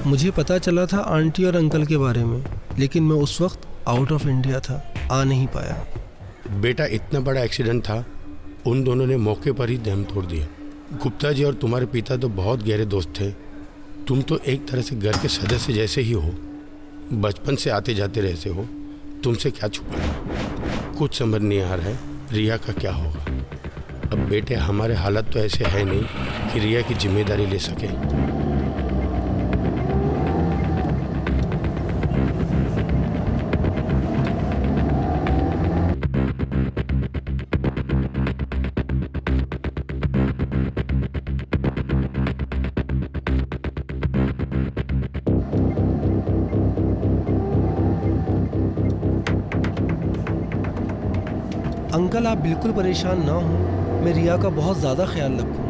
मुझे पता चला था आंटी और अंकल के बारे में, लेकिन मैं उस वक्त आउट ऑफ इंडिया था, आ नहीं पाया। बेटा इतना बड़ा एक्सीडेंट था, उन दोनों ने मौके पर ही दम तोड़ दिया। गुप्ता जी और तुम्हारे पिता तो बहुत गहरे दोस्त थे। तुम तो एक तरह से घर के सदस्य जैसे ही हो, बचपन से आते जाते रहते हो, तुमसे क्या छुपाना। कुछ समझ नहीं आ रहा है रिया का क्या होगा। अब बेटे हमारे हालत तो ऐसे है नहीं कि रिया की जिम्मेदारी ले सके। अंकल आप बिल्कुल परेशान ना हो, मैं रिया का बहुत ज़्यादा ख्याल रखूँगा।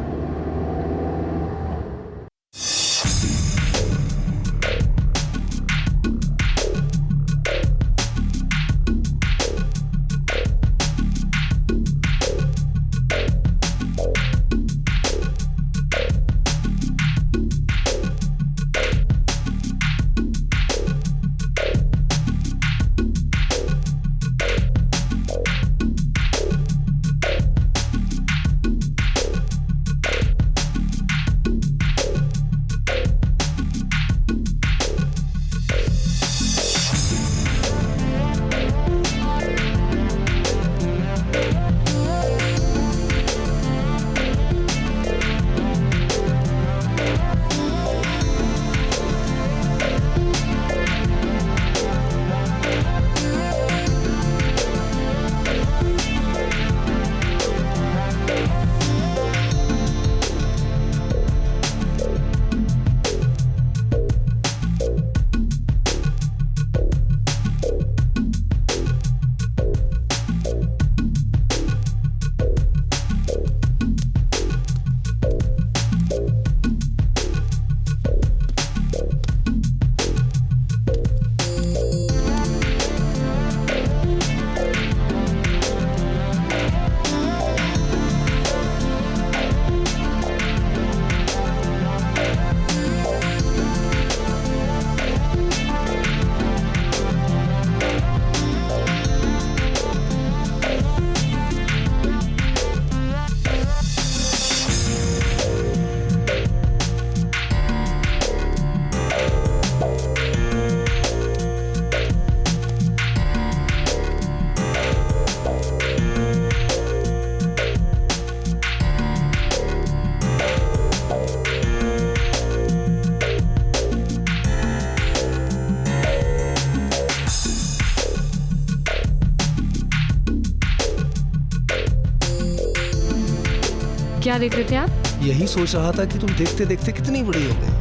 क्या देख रहे थे आप? यही सोच रहा था कि तुम देखते देखते कितनी बड़ी हो गई।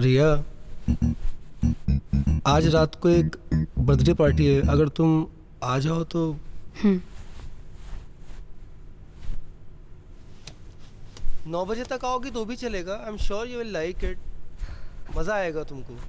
रिया, आज रात को एक बर्थडे पार्टी है, अगर तुम आ जाओ तो। 9 बजे तक आओगी तो भी चलेगा। I am sure you will like it, मजा आएगा तुमको।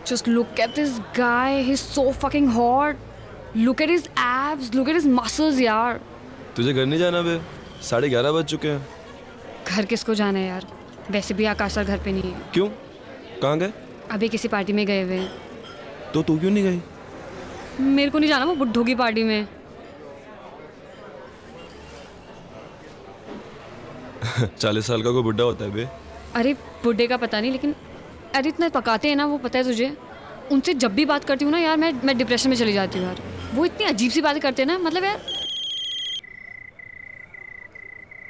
Just look at this guy, he's so fucking hot. Look at his abs, look at his muscles यार। तुझे घर नहीं जाना बे? 11:30 बज चुके हैं। घर किसको जाना है यार? वैसे भी आकाश सर घर पे नहीं है। क्यों? कहाँ गए? अभी किसी पार्टी में गए हुए हैं। तो तू क्यों नहीं गई? मेरे को नहीं जाना वो बुड्ढों की पार्टी में। 40 साल का कोई बुड्ढा होता है बे? अरे बुड्ढे का पता नहीं, लेकिन अरे इतना पकाते हैं ना वो, पता है तुझे? उनसे जब भी बात करती हूँ ना यार, मैं डिप्रेशन में चली जाती हूँ यार। वो इतनी अजीब सी बातें करते हैं ना, मतलब यार।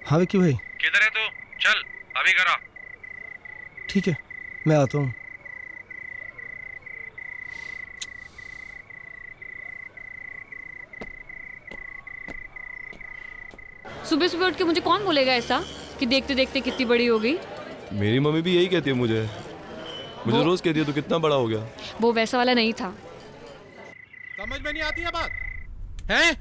हाँ विक्की भाई, किधर है तू? चल अभी करा। ठीक है मैं आता हूँ। सुबह सुबह उठ के मुझे कौन बोलेगा ऐसा कि देखते देखते कितनी बड़ी हो गई? मेरी मम्मी भी यही कहती है मुझे रोज कहती है तू कितना बड़ा हो गया। वो वैसा वाला नहीं था। समझ में नहीं आती है बात हैं?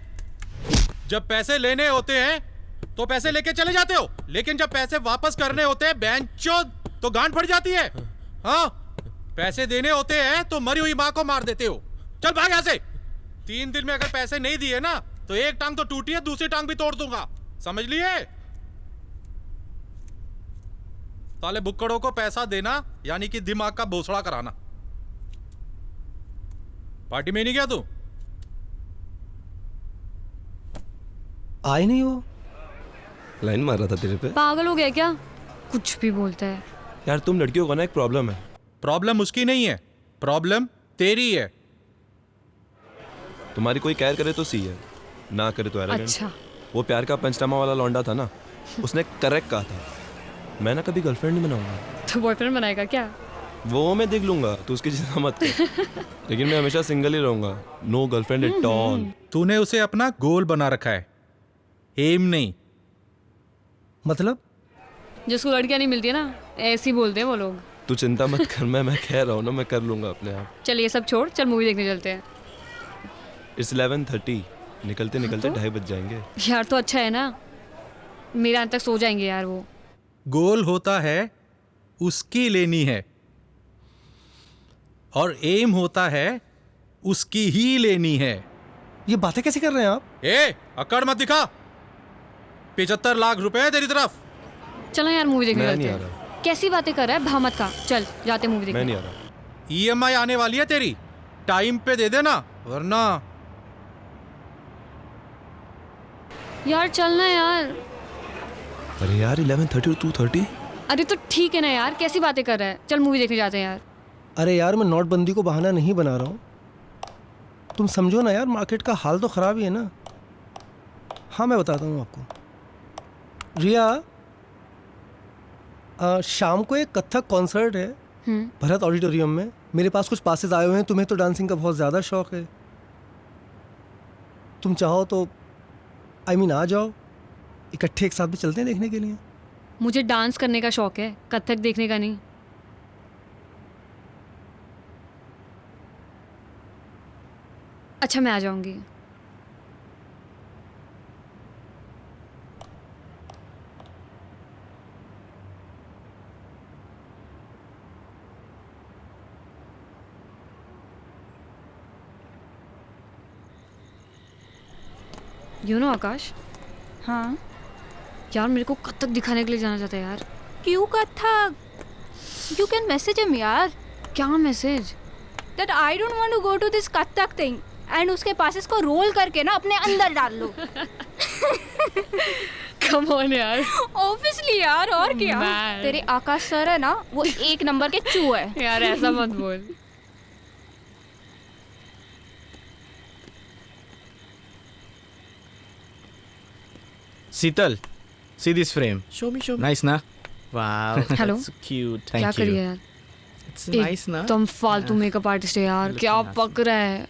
जब पैसे लेने होते हैं तो पैसे लेके चले जाते हो, लेकिन जब पैसे वापस करने होते हैं बेंचोद तो गांड फट जाती है। हाँ, पैसे देने होते हैं तो मरी हुई माँ को मार देते हो। चल भाग यहाँ से। 3 दिन में अगर पैसे नहीं दिए ना तो एक टांग तो टूटी है, दूसरी टांग भी तोड़ दूंगा, समझ लिए? साले बुक्कड़ों को पैसा देना यानी कि दिमाग का भोसड़ा कराना। पार्टी में नहीं गया तू? आए नहीं वो। लाइन मार रहा था तेरे पे। पागल हो गया क्या? कुछ भी बोलता है यार तुम लड़कियों का ना एक प्रॉब्लम है। प्रॉब्लम उसकी नहीं है, प्रॉब्लम तेरी है। तुम्हारी कोई केयर करे तो सी है, ना करे तो एरोगेंट। अच्छा। वो प्यार का पंचनामा वाला लौंडा था ना, उसने करेक्ट कहा था, मैं ना कभी गर्लफ्रेंड नहीं बनाऊंगा। तो बॉयफ्रेंड बनाएगा क्या? वो मैं देख लूंगा, तू उसकी चिंता मत कर। लेकिन मैं हमेशा सिंगल ही रहूंगा, नो गर्लफ्रेंड एट ऑल। तूने उसे अपना गोल बना रखा है, एम नहीं। मतलब जिसको लड़कियां नहीं मिलती है ना, ऐसे ही बोलते हैं वो लोग। तू चिंता मत कर, मैं कह रहा हूँ ना, मैं कर लूंगा अपने आप। चल ये सब छोड़, चल मूवी देखने चलते हैं। इट्स 11:30, निकलते निकलते तो? 2:30 बज जाएंगे। यार तो अच्छा है ना, मेरे अंत तक सो जाएंगे यार वो। गोल होता है उसकी लेनी है और एम होता है उसकी ही लेनी है। ये बातें कैसे कर रहे हैं आप? ए, अकड़ मत दिखा। 75 लाख रुपए है तेरी तरफ। चलो यार मूवी देखने मैं चलते नहीं आ हैं। रहा। कैसी बातें कर रहा है, भामत का। चल जाते मूवी मैं देखने। नहीं आ रहा। ईएमआई आने वाली है तेरी, टाइम पे दे देना वरना। यार चलना यार। अरे यार 11:30 और 2:30। अरे तो ठीक है ना यार, कैसी बातें कर रहा है। चल मूवी देखने जाते हैं यार। अरे यार मैं नोटबंदी को बहाना नहीं बना रहा हूँ, तुम समझो ना यार, मार्केट का हाल तो ख़राब ही है ना। हाँ मैं बताता हूँ आपको। रिया, शाम को एक कथक कॉन्सर्ट है भरत ऑडिटोरियम में। मेरे पास कुछ पासेस आए हुए हैं, तुम्हें तो डांसिंग का बहुत ज़्यादा शौक है। तुम चाहो तो आ जाओ, इकट्ठे एक साथ भी चलते हैं देखने के लिए। मुझे डांस करने का शौक है, कथक देखने का नहीं। अच्छा मैं आ जाऊंगी। आकाश। हाँ, यार मेरे को कथक दिखाने के लिए जाना चाहता है यार। क्यों Kathak? You can message him यार। क्या message? That I don't want to go to this Kathak thing and उसके पास इसको रोल करके ना अपने अंदर डाल लो। कम ऑन यार। Obviously यार, और क्या? Man. तेरे आकाश सर है ना, वो 1 नंबर के चू है। यार ऐसा मत बोल। Sital, see this frame. Show me. Nice, na? Wow. Hello. That's cute. क्या Thank करिए you. यार? It's nice, na? एकदम फालतू मेकअप आर्टिस्ट है यार। क्या पक रहा है,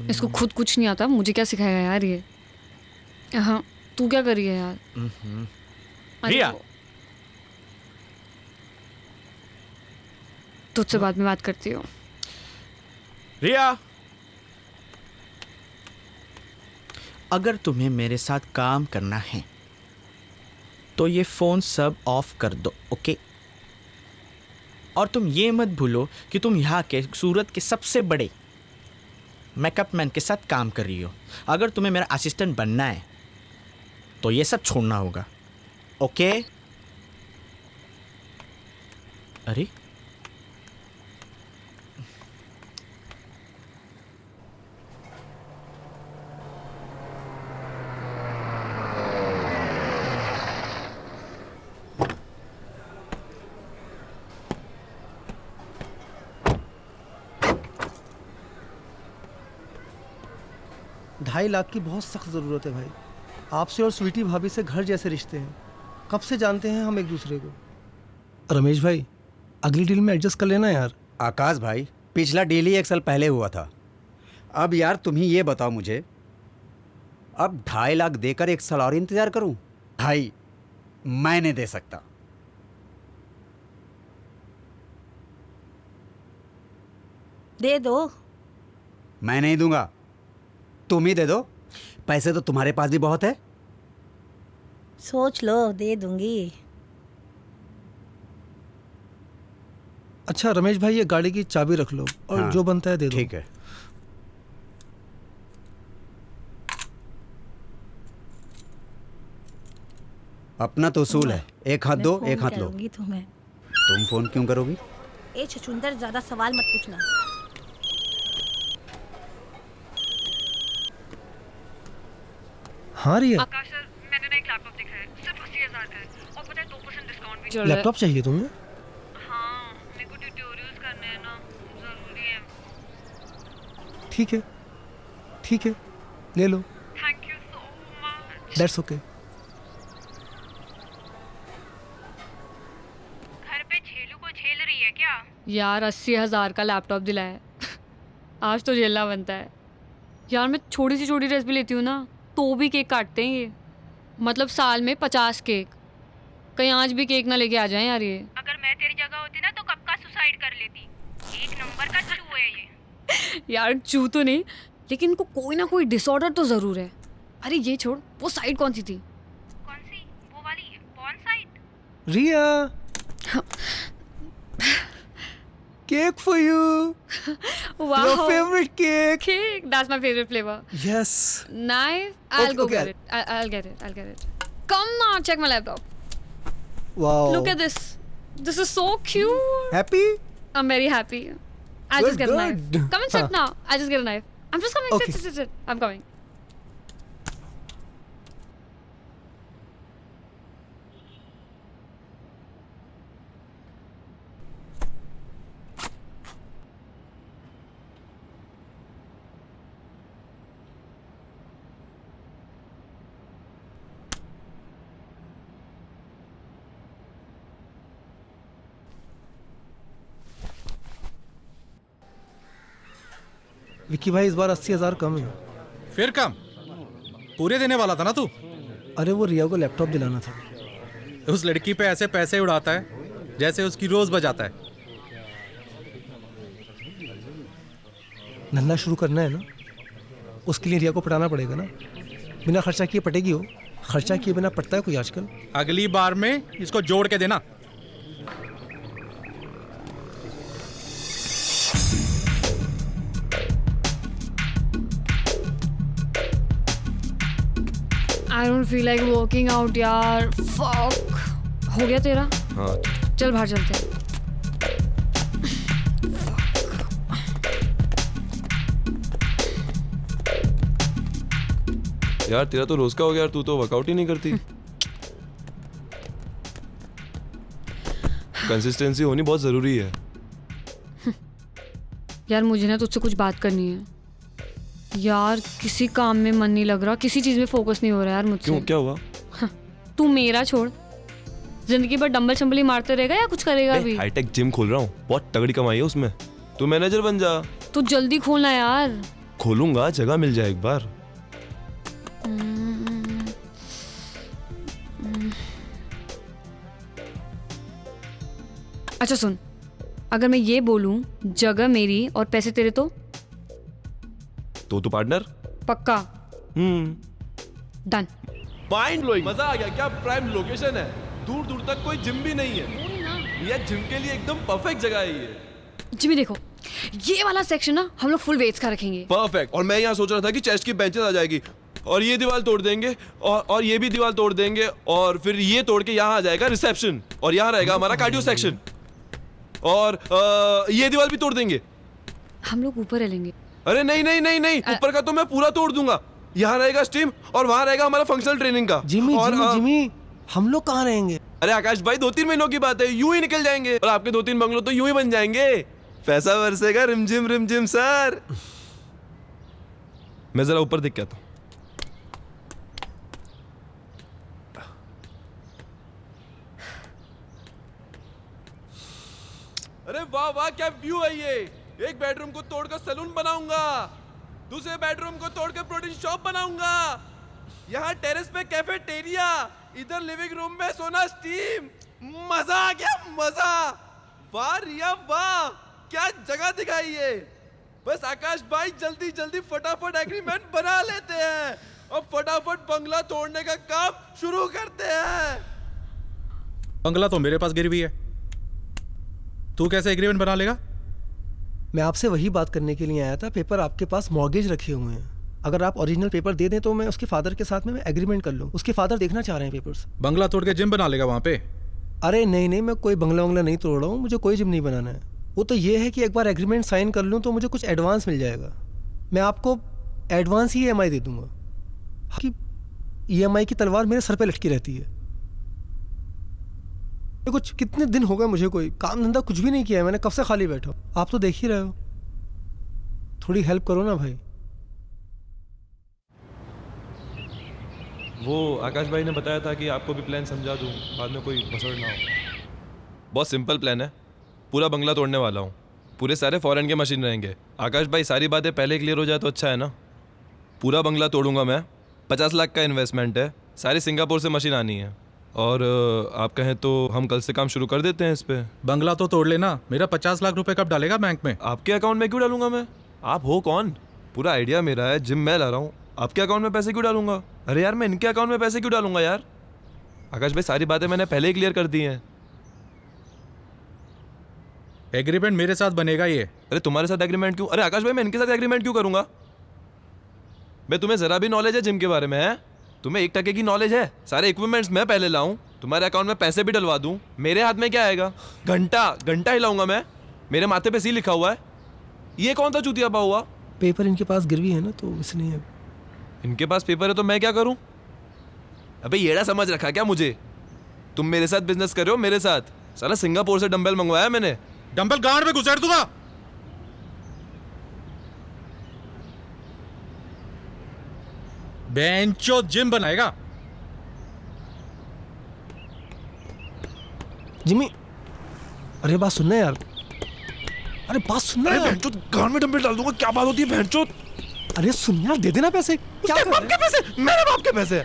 इसको खुद कुछ नहीं आता, मुझे क्या सिखाएगा यार ये। हाँ तू क्या करी है यार? अरे रिया। वो- तुझसे बाद में बात करती हूँ। रिया, अगर तुम्हें मेरे साथ काम करना है तो ये फ़ोन सब ऑफ कर दो, ओके? और तुम ये मत भूलो कि तुम यहाँ के सूरत के सबसे बड़े मेकअप मैन के साथ काम कर रही हो। अगर तुम्हें मेरा असिस्टेंट बनना है तो ये सब छोड़ना होगा, ओके? अरे ढाई लाख की बहुत सख्त ज़रूरत है भाई। आपसे और स्वीटी भाभी से घर जैसे रिश्ते हैं, कब से जानते हैं हम एक दूसरे को। रमेश भाई, अगली डील में एडजस्ट कर लेना यार। आकाश भाई, पिछला डील ही 1 साल पहले हुआ था। अब यार तुम ही ये बताओ मुझे, अब 2.5 लाख देकर 1 साल और इंतजार करूं? भाई मैं नहीं दे सकता। दे दो। मैं नहीं दूंगा, तुम ही दे दो, पैसे तो तुम्हारे पास भी बहुत है। सोच लो, दे दूंगी। अच्छा रमेश भाई, ये गाड़ी की चाबी रख लो और हाँ, जो बनता है दे दो। ठीक है। अपना तो उसूल है, एक हाथ मैं दो फोन एक हाथ लो। करूंगी तुम्हें। तुम फोन क्यों करोगी? ए छछूंदर, ज्यादा सवाल मत पूछना। हाँ रिया, आकाश सर, मैंने ना एक लैपटॉप देखा है, सिर्फ 80,000 का है और पता है 2% डिस्काउंट भी चल रहा है। लैपटॉप चाहिए तुम्हें? हाँ, मेरे को ट्यूटोरियल्स करने हैं ना, जरूरी है। ठीक है, ठीक है, ले लो। Thank you so much. That's okay. घर पे छेलू को झेल रही है क्या? यार 80,000 का लैपटॉप दिलाया है। आज तो झेलना बनता है। यार मैं छोटी सी छोटी ड्रेस भी लेती हूँ ना, तो भी केक काटते हैं ये। मतलब साल में 50 केक। कहीं आज भी केक ना लेके आ जाएं यार ये। अगर मैं तेरी जगह होती ना तो कब का सुसाइड कर लेती। एक नंबर का चू है ये। यार चू तो नहीं, लेकिन इनको कोई ना कोई डिसऑर्डर तो ज़रूर है। अरे ये छोड़, वो साइड कौन सी थी? कौन सी? वो वाली porn site? Riya, cake for you. Wow. Your favorite cake. Cake. That's my favorite flavor. Yes. Knife. I'll Okay, go okay. get it. I'll get it. I'll get it. Come now, check my laptop. Wow. Look at this. This is so cute. Happy? I'm very happy. I'll just get a knife. Good. Come and sit now. I'll just get a knife. I'm just coming. Okay. Sit. I'm coming. Vicky भाई, इस बार 80,000 कम है। फिर कम? पूरे देने वाला था ना तू। अरे वो रिया को लैपटॉप दिलाना था। उस लड़की पे ऐसे पैसे उड़ाता है जैसे उसकी रोज बजाता है। धंधा शुरू करना है ना, उसके लिए रिया को पटाना पड़ेगा ना। बिना खर्चा किए पटेगी हो? खर्चा किए बिना पटता है कोई आजकल? अगली बार में इसको जोड़ के देना। I don't feel like working out यार। Fuck. हो गया तेरा? हाँ, चल बाहर चलते हैं। यार तेरा तो रोज का हो गया यार, तू तो वर्कआउट ही नहीं करती। कंसिस्टेंसी होनी बहुत जरूरी है। यार मुझे ना तुझसे कुछ बात करनी है। यार किसी काम में मन नहीं लग रहा, किसी चीज में फोकस नहीं हो रहा यार मुझसे। क्यों, क्या हुआ? तू मेरा छोड़, जिंदगी भर डंबल शंबल ही मारते रहेगा या कुछ करेगा भी? हाईटेक जिम खोल रहा हूँ, बहुत तगड़ी कमाई है उसमें। तू मैनेजर बन जा। तू जल्दी खोलना यार। खोलूंगा, जगह मिल जाए एक बार। अच्छा सुन, अगर मैं ये बोलूं जगह मेरी और पैसे तेरे तो तो पार्टनर पक्का? डन। माइंड ब्लोइंग, मजा आ गया। क्या प्राइम लोकेशन है, दूर दूर तक कोई जिम भी नहीं है। ये जिम के लिए एकदम परफेक्ट जगह है ये। जिमी देखो, ये वाला सेक्शन ना हम लोग फुल वेट्स का रखेंगे। परफेक्ट। और मैं यहाँ सोच रहा था कि चेस्ट की बेंचेस आ जाएगी और ये दीवार तोड़ देंगे और ये भी दीवार तोड़ देंगे और फिर ये तोड़ के यहाँ आ जाएगा रिसेप्शन और यहाँ रहेगा हमारा कार्डियो सेक्शन और ये दीवार भी तोड़ देंगे। हम लोग ऊपर रहेंगे। अरे नहीं नहीं नहीं नहीं, ऊपर का तो मैं पूरा तोड़ दूंगा। यहाँ रहेगा स्टीम और वहाँ रहेगा हमारा फंक्शनल ट्रेनिंग का। जिमी और जिमी जिमी, हम लोग कहाँ रहेंगे? अरे आकाश भाई, 2-3 महीनों की बात है, यूं ही निकल जाएंगे और आपके 2-3 बंगलो तो यूं ही बन जाएंगे। पैसा बरसेगा रिमझिम सर। मैं जरा ऊपर देख के आता हूं। अरे वाह वाह, क्या व्यू है ये। एक बेडरूम को तोड़कर सैलून बनाऊंगा, दूसरे बेडरूम को तोड़कर प्रोटीन शॉप बनाऊंगा, यहाँ टेरेस पे कैफेटेरिया, इधर लिविंग रूम में सोना स्टीम। मजा आ गया, मजा। वाह रिया वाह, क्या जगह दिखाई है। बस आकाश भाई जल्दी जल्दी फटाफट एग्रीमेंट बना लेते हैं और फटाफट बंगला तोड़ने का काम शुरू करते हैं। बंगला तो मेरे पास गिरवी है, तू कैसे एग्रीमेंट बना लेगा? मैं आपसे वही बात करने के लिए आया था। पेपर आपके पास मॉर्गेज रखे हुए हैं, अगर आप ओरिजिनल पेपर दे दें तो मैं उसके फादर के साथ में एग्रीमेंट कर लूँ। उसके फादर देखना चाह रहे हैं पेपर्स। बंगला तोड़ के जिम बना लेगा वहां पे? अरे नहीं नहीं, मैं कोई बंगला वंगला नहीं तोड़ रहा हूँ, मुझे कोई जिम नहीं बनाना है। वो तो ये है कि एक बार एग्रीमेंट साइन कर लूँ तो मुझे कुछ एडवांस मिल जाएगा। मैं आपको एडवांस ही EMI दे दूंगा। कि EMI की तलवार मेरे सर पे लटकी रहती है। कुछ कितने दिन हो गए मुझे कोई काम धंधा कुछ भी नहीं किया है, मैंने कब से खाली बैठा हूँ। आप तो देख ही रहे हो, थोड़ी हेल्प करो ना भाई। वो आकाश भाई ने बताया था कि आपको भी प्लान समझा दूं, बाद में कोई भसड़ ना हो। बहुत सिंपल प्लान है, पूरा बंगला तोड़ने वाला हूँ। पूरे सारे फॉरेन के मशीन रहेंगे। आकाश भाई सारी बातें पहले क्लियर हो जाए तो अच्छा है ना। पूरा बंगला तोड़ूंगा मैं, 50 लाख का इन्वेस्टमेंट है, सारी सिंगापुर से मशीन आनी है। और आप कहें तो हम कल से काम शुरू कर देते हैं इस पे। बंगला तो तोड़ लेना, मेरा 50 लाख रुपए कब डालेगा बैंक में? आपके अकाउंट में क्यों डालूंगा मैं? आप हो कौन? पूरा आइडिया मेरा है, जिम मैं ला रहा हूँ, आपके अकाउंट में पैसे क्यों डालूंगा? अरे यार मैं इनके अकाउंट में पैसे क्यों डालूंगा यार? आकाश भाई सारी बातें मैंने पहले ही क्लियर कर दी हैं। एग्रीमेंट मेरे साथ बनेगा ये। अरे तुम्हारे साथ एग्रीमेंट क्यों? अरे आकाश भाई मैं इनके साथ एग्रीमेंट क्यों करूंगा? भाई तुम्हें जरा भी नॉलेज है जिम के बारे में? है तुम्हें 1% की नॉलेज है? सारे इक्विपमेंट्स मैं पहले लाऊं, तुम्हारे अकाउंट में पैसे भी डलवा दूं, मेरे हाथ में क्या आएगा? घंटा हिलाऊंगा मैं, मेरे माथे पे सी लिखा हुआ है। ये कौन सा चूतिया पा हुआ? पेपर इनके पास गिरवी है ना, तो इसलिए। इनके पास पेपर है तो मैं क्या करूं? अबे येड़ा समझ रखा क्या मुझे? तुम मेरे साथ बिजनेस कर रहे हो, मेरे साथ। साला सिंगापुर से डंबल मंगवाया मैंने। डंबल गांड में घुसेड़ दूंगा। बेंचो जिम बनाएगा। जिमी, अरे बात सुनना यार, अरे बात सुनना यार। बेंचो गांड में डंबल डाल दूंगा, क्या बात होती है बेंचो? अरे सुन यार, दे देना पैसे। क्या उसके बाप के पैसे? मेरे बाप के पैसे?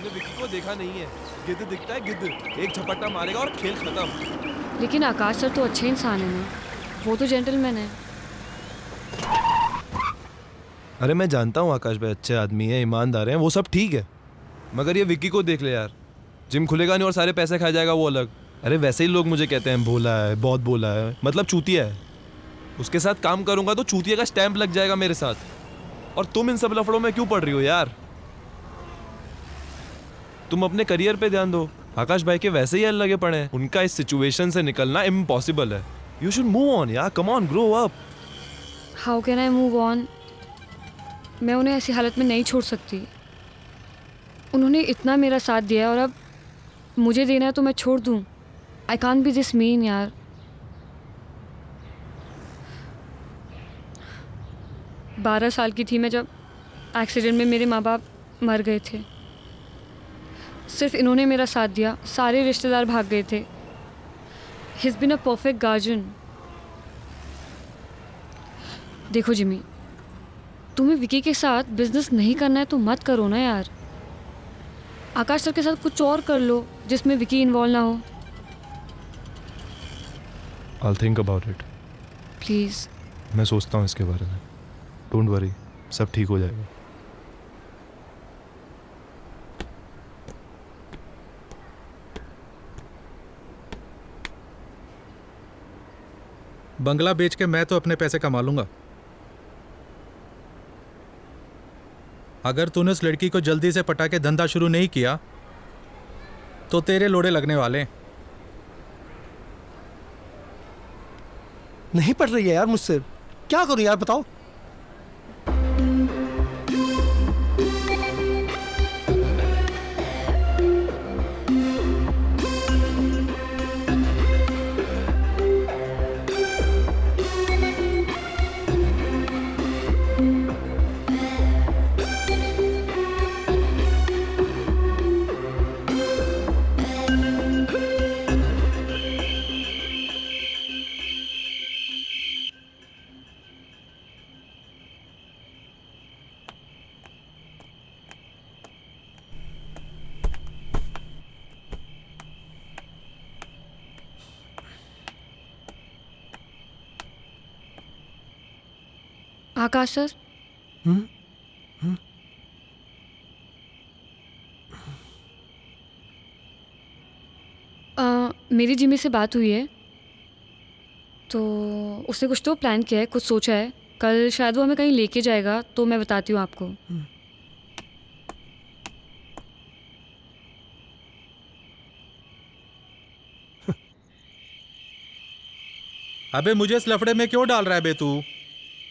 विक्की को देखा नहीं है, गिद्ध दिखता है गिद्ध, एक झपट्टा मारेगा और खेल खत्म। लेकिन आकाश सर तो अच्छे इंसान है ना, वो तो जेंटलमैन है। अरे मैं जानता हूँ आकाश भाई अच्छे आदमी है, ईमानदार हैं, वो सब ठीक है, मगर ये विक्की को देख ले यार, जिम खुलेगा नहीं और सारे पैसे खा जाएगा वो अलग। अरे वैसे ही लोग मुझे कहते हैं भोला है, बहुत भोला है, मतलब चूतिया है। उसके साथ काम करूंगा तो चूतिया का स्टैंप लग जाएगा मेरे साथ। और तुम इन सब लफड़ों में क्यों पड़ रही हो यार? तुम अपने करियर पे ध्यान दो। आकाश भाई के वैसे ही हल लगे पड़े हैं, उनका इस सिचुएशन से निकलना इम्पॉसिबल है। यू शुड मूव ऑन यार, come on, grow up. How can I move on? मैं उन्हें ऐसी हालत में नहीं छोड़ सकती। उन्होंने इतना मेरा साथ दिया है और अब मुझे देना है तो मैं छोड़ दूँ? I can't be this mean यार। बारह साल की थी मैं जब एक्सीडेंट में मेरे माँ बाप मर गए थे। सिर्फ इन्होंने मेरा साथ दिया, सारे रिश्तेदार भाग गए थे। He is been a perfect guardian. देखो जिमी, तुम्हें विकी के साथ बिजनेस नहीं करना है तो मत करो ना यार। आकाश सर के साथ कुछ और कर लो जिसमें विकी इन्वॉल्व ना हो। I'll think about it. Please. मैं सोचता हूँ इसके बारे में। डोंट वरी, सब ठीक हो जाएगा। बंगला बेच के मैं तो अपने पैसे कमा लूंगा। अगर तूने उस लड़की को जल्दी से पटा के धंधा शुरू नहीं किया तो तेरे लोड़े लगने वाले हैं। नहीं पड़ रही है यार मुझसे, क्या करूं यार बताओ। आकाश सर, मेरी जिम्मी से बात हुई है, तो उसने कुछ तो प्लान किया है, कुछ सोचा है। कल शायद वो हमें कहीं लेके जाएगा, तो मैं बताती हूँ आपको। अबे मुझे इस लफड़े में क्यों डाल रहा है बे तू?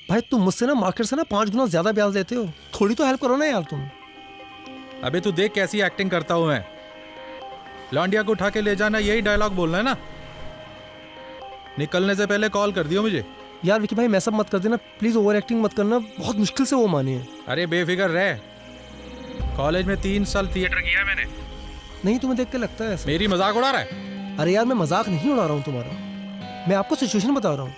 भाई तुम मुझसे ना मार्केट से ना 5 गुना ज्यादा ब्याज लेते हो, थोड़ी तो हेल्प करो ना यार तुम। अबे तू देख कैसी एक्टिंग करता हूँ मैं। लौंडिया को उठा के ले जाना, यही डायलॉग बोलना है ना? निकलने से पहले कॉल कर दियो मुझे। यार विकी भाई मैसअप मत कर देना प्लीज, ओवर एक्टिंग मत करना, बहुत मुश्किल से वो माने हैं। अरे बेफिक्र रह, कॉलेज में 3 साल थिएटर किया है मैंने। नहीं तुम्हें देख के लगता है ऐसा। मेरी मजाक उड़ा रहा है? अरे यार मैं मजाक नहीं उड़ा रहा हूँ तुम्हारा, मैं आपको सिचुएशन बता रहा हूँ।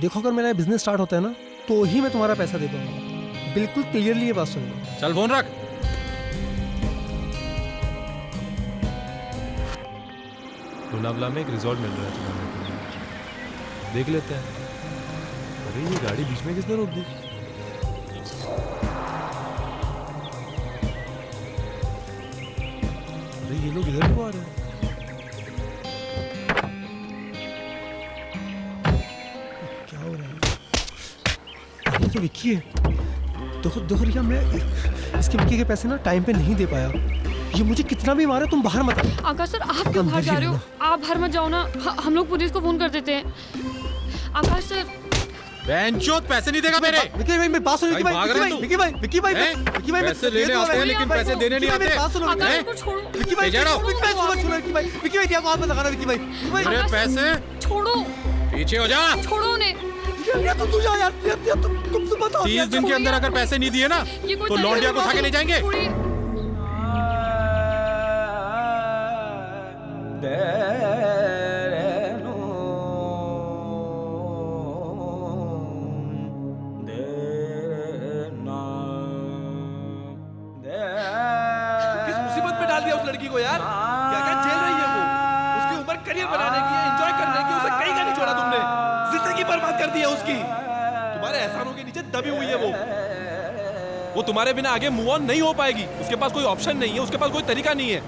देखो अगर मेरा बिजनेस स्टार्ट होता है ना, तो ही मैं तुम्हारा पैसा दे पाऊंगा, बिल्कुल क्लियरली ये बात सुन लो। चल फोन रख। लोनावला में एक रिजॉर्ट मिल रहा है तुम्हारे को, देख लेते हैं। अरे ये गाड़ी बीच में किसने रोक दी? अरे ये लोग इधर क्यों आ रहे हैं? क्या हो रहा है? ये तो विक्की है। देखो रिया, मैं इसके विक्की के पैसे ना टाइम पे नहीं दे पाया। ये मुझे कितना भी मारे, तुम बाहर मत। आकाश सर आप क्यों बाहर जा रहे हो? आप बाहर मत जाओ ना, हम लोग पुलिस को फोन कर देते हैं। आकाश सर, बेंचोद पैसे नहीं देगा मेरे। विक्की भाई मेरी बात सुनो। विक्की भाई पैसे लेने आते हैं लेकिन पैसे देने नहीं आते। आकाश को छोड़ो। विक्की भाई दिया को हाथ में लगा रहा। विक्की भाई मेरे पैसे छोड़ो, पीछे हो जा। छोड़ो उन्हें। तू जा यार, तुम बताओ। 30 दिन के अंदर अगर पैसे नहीं दिए ना, तो लौंडिया को उठा के ले जाएंगे। किस मुसीबत में डाल दिया उस लड़की को यार? क्या क्या झेल रही है वो? उसकी उम्र करियर बनाने की है, एंजॉय करने की, उसे कहीं का नहीं छोड़ा तुमने। जिंदगी बर्बाद कर दी है उसकी। तुम्हारे एहसानों के नीचे दबी हुई है वो तुम्हारे बिना आगे मूव ऑन नहीं हो पाएगी। उसके पास कोई ऑप्शन नहीं है, उसके पास कोई तरीका नहीं है।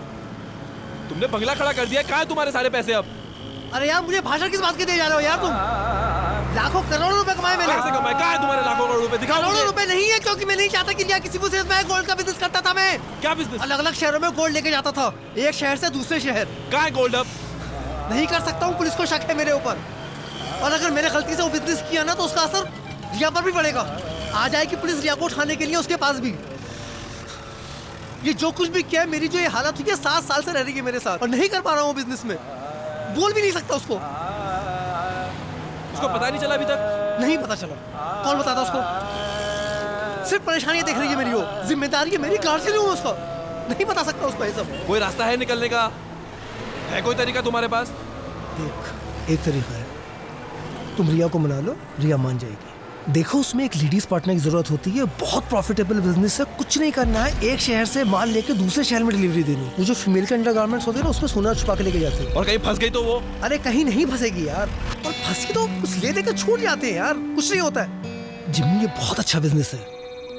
तुमने बंगला खड़ा कर दिया, कहाँ है तुम्हारे सारे पैसे अब? अरे यार मुझे भाषण किस बात के दे जा रहे हो यार तुम? लाखों करोड़ों रुपए कमाए मैंने। कैसे कमाए? कहाँ है तुम्हारे लाखों करोड़ रुपए? दिखाओ। करोड़ों रुपए नहीं है, क्योंकि मैं नहीं चाहता कि किसी को सिर्फ मैं गोल्ड का बिजनेस करता था। मैं क्या बिजनेस? अलग अलग शहरों में गोल्ड लेके जाता था, एक शहर से दूसरे शहर। कहाँ है गोल्ड अब? नहीं कर सकता हूँ, पुलिस को शक है मेरे ऊपर। और अगर मैंने गलती से वो बिजनेस किया ना, तो उसका असर रिया पर भी पड़ेगा। आ जाएगी पुलिस रिया को उठाने के लिए उसके पास भी। ये जो कुछ भी किया है, मेरी जो ये हालत हुई है, 7 साल से रह रही है मेरे साथ, और नहीं कर पा रहा हूँ बिजनेस में। बोल भी नहीं सकता उसको पता नहीं चला अभी तक? नहीं पता चला। कौन बताता उसको? सिर्फ परेशानियां देख रही है मेरी वो। जिम्मेदारी है मेरी, गार्जियन हूँ उसका। नहीं बता सकता उसको ये सब। कोई रास्ता है निकलने का? है कोई तरीका तुम्हारे पास? देख, एक तरीका है, तुम रिया को मना लो, रिया मान जाएगी। देखो उसमें एक लेडीज पार्टनर की जरूरत होती है, बहुत प्रॉफिटेबल बिजनेस है। कुछ नहीं करना है, एक शहर से माल लेके दूसरे शहर में डिलीवरी देनी। वो जो फीमेल के अंडरगारमेंट्स होते हैं ना, उसमें सोना छुपा के लेके जाते हैं। और कहीं फंस गई तो वो? अरे कहीं नहीं फंसेगी यार, और फंसी तो कुछ ले देकर छूट जाते हैं यार, कुछ नहीं होता है। जिम्मी ये बहुत अच्छा बिजनेस है।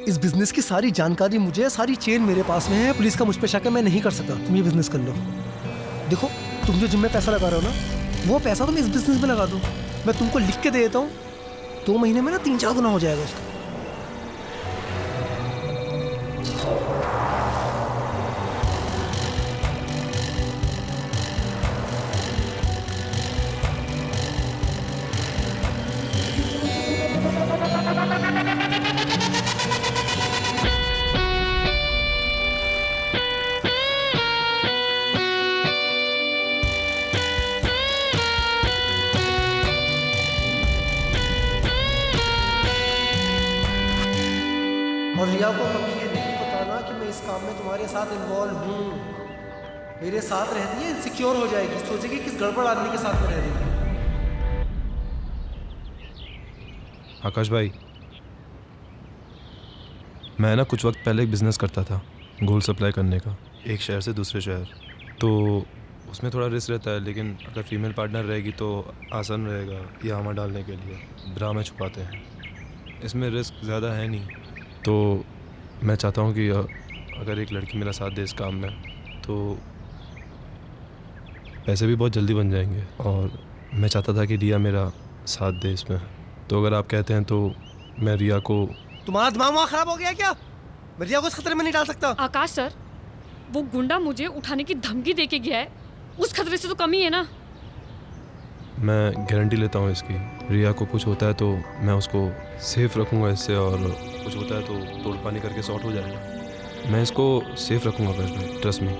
इस बिजनेस की सारी जानकारी मुझे, सारी चेन मेरे पास में है। पुलिस का मुझ पर शक है, मैं नहीं कर सकता। तुम ये बिजनेस कर लो। देखो तुम जो जिम में पैसा लगा रहे हो ना, वो पैसा तुम इस बिजनेस में लगा दो। मैं तुमको लिख के दे देता हूँ, 2 महीने में ना 3-4 गुना हो जाएगा उसका। और रिया को कभी ये नहीं बताना कि मैं इस काम में तुम्हारे साथ इन्वॉल्व हूँ। मेरे साथ रहती है, इनसिक्योर हो जाएगी, सोचेगी किस गड़बड़ आदमी के साथ में रह रही है। आकाश भाई, मैं ना कुछ वक्त पहले एक बिज़नेस करता था, गोल्ड सप्लाई करने का, एक शहर से दूसरे शहर। तो उसमें थोड़ा रिस्क रहता है, लेकिन अगर फीमेल पार्टनर रहेगी तो आसान रहेगा ये हमा डालने के लिए। ब्रा में छुपाते हैं। इसमें रिस्क ज़्यादा है नहीं, तो मैं चाहता हूँ कि अगर एक लड़की मेरा साथ दे इस काम में तो पैसे भी बहुत जल्दी बन जाएंगे, और मैं चाहता था कि रिया मेरा साथ दे इसमें। तो अगर आप कहते हैं तो मैं रिया को। तुम्हारा दिमाग वहाँ खराब हो गया क्या? मैं रिया को इस खतरे में नहीं डाल सकता। आकाश सर, वो गुंडा मुझे उठाने की धमकी दे के गया है, उस खतरे से तो कम ही है ना। मैं गारंटी लेता हूँ इसकी, रिया को कुछ होता है तो मैं उसको सेफ रखूँगा इससे, और कुछ होता है तो तोड़ पानी करके सॉर्ट हो जाएगा। मैं इसको सेफ रखूँगा आकाश भाई, ट्रस्ट मी।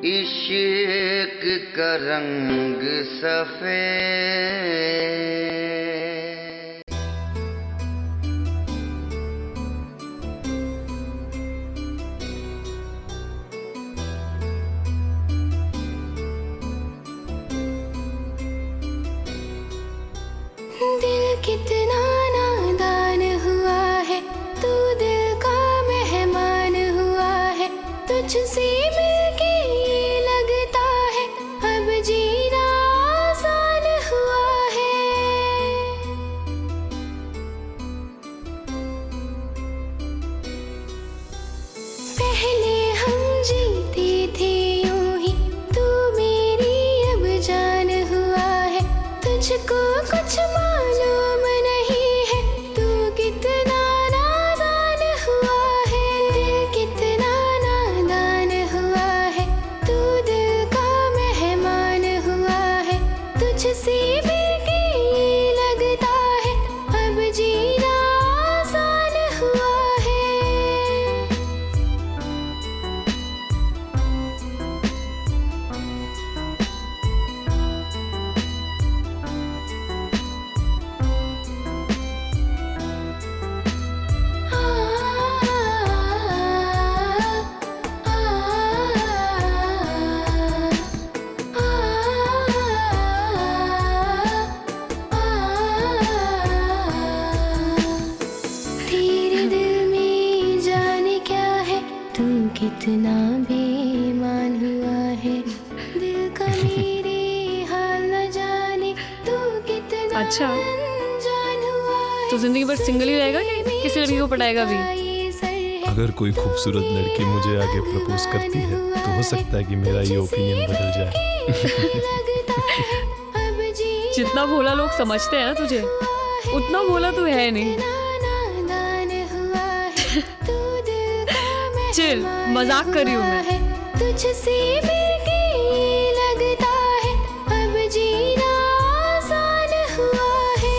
इश्क का रंग सफेद। दिल कितना नादान हुआ है, तू दिल का मेहमान हुआ है, तुझसे मिलके ये लगता है अब जीना आसान हुआ है। पहले हम जीते थे यूं ही, तू मेरी अब जान हुआ है, तुझको कुछ मालूम नहीं है तू कितना नादान हुआ है। दिल कितना नादान हुआ है, तू दिल का मेहमान हुआ है, तुझसे मिलके ये लगता है अब जीना आसान हुआ है। तेरे दिल में जाने क्या है, तू कितना बेईमान हुआ है, दिल का मेरे हाल न जाने तू कितना अच्छा, अनजान हुआ है। तो जिंदगी भर सिंगल ही रहेगा कि किसी लड़की को पटाएगा भी? अगर कोई खूबसूरत लड़की मुझे आगे प्रपोज करती है तो हो सकता है कि मेरा ये ओपिनियन बदल जाए। जितना भोला लोग समझते हैं ना तुझे, उतना भोला तू है नहीं। चिल, मजाक कर रही हूँ मैं। तुझसे मिलके लगता है अब जीना आसान हुआ है।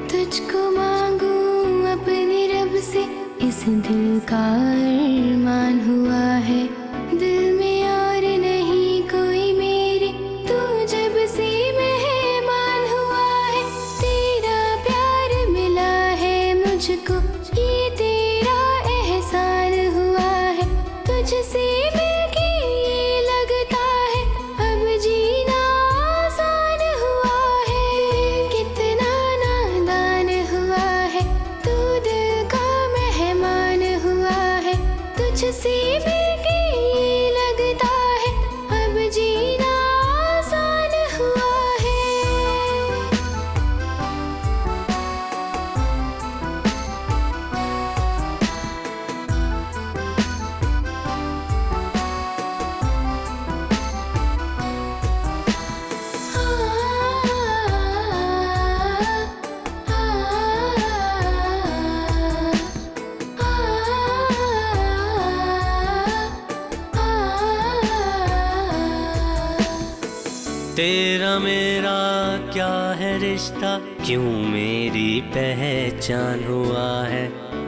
तुझको मांगू अपने रब से, इस दिल का अरमान हुआ है। दिल में और नहीं कोई मेरे, तू जब से मेहमान हुआ है। तेरा प्यार मिला है मुझको, ये तेरा एहसान हुआ है। तुझसे मिलके ये लगता है अब जीना आसान हुआ है। कितना नादान हुआ है, तू दिल का मेहमान हुआ है। तुझसे मिलके ये लगता है अब जीना आसान हुआ है। तेरा मेरा क्या है रिश्ता, क्यों मेरी पहचान हुआ है।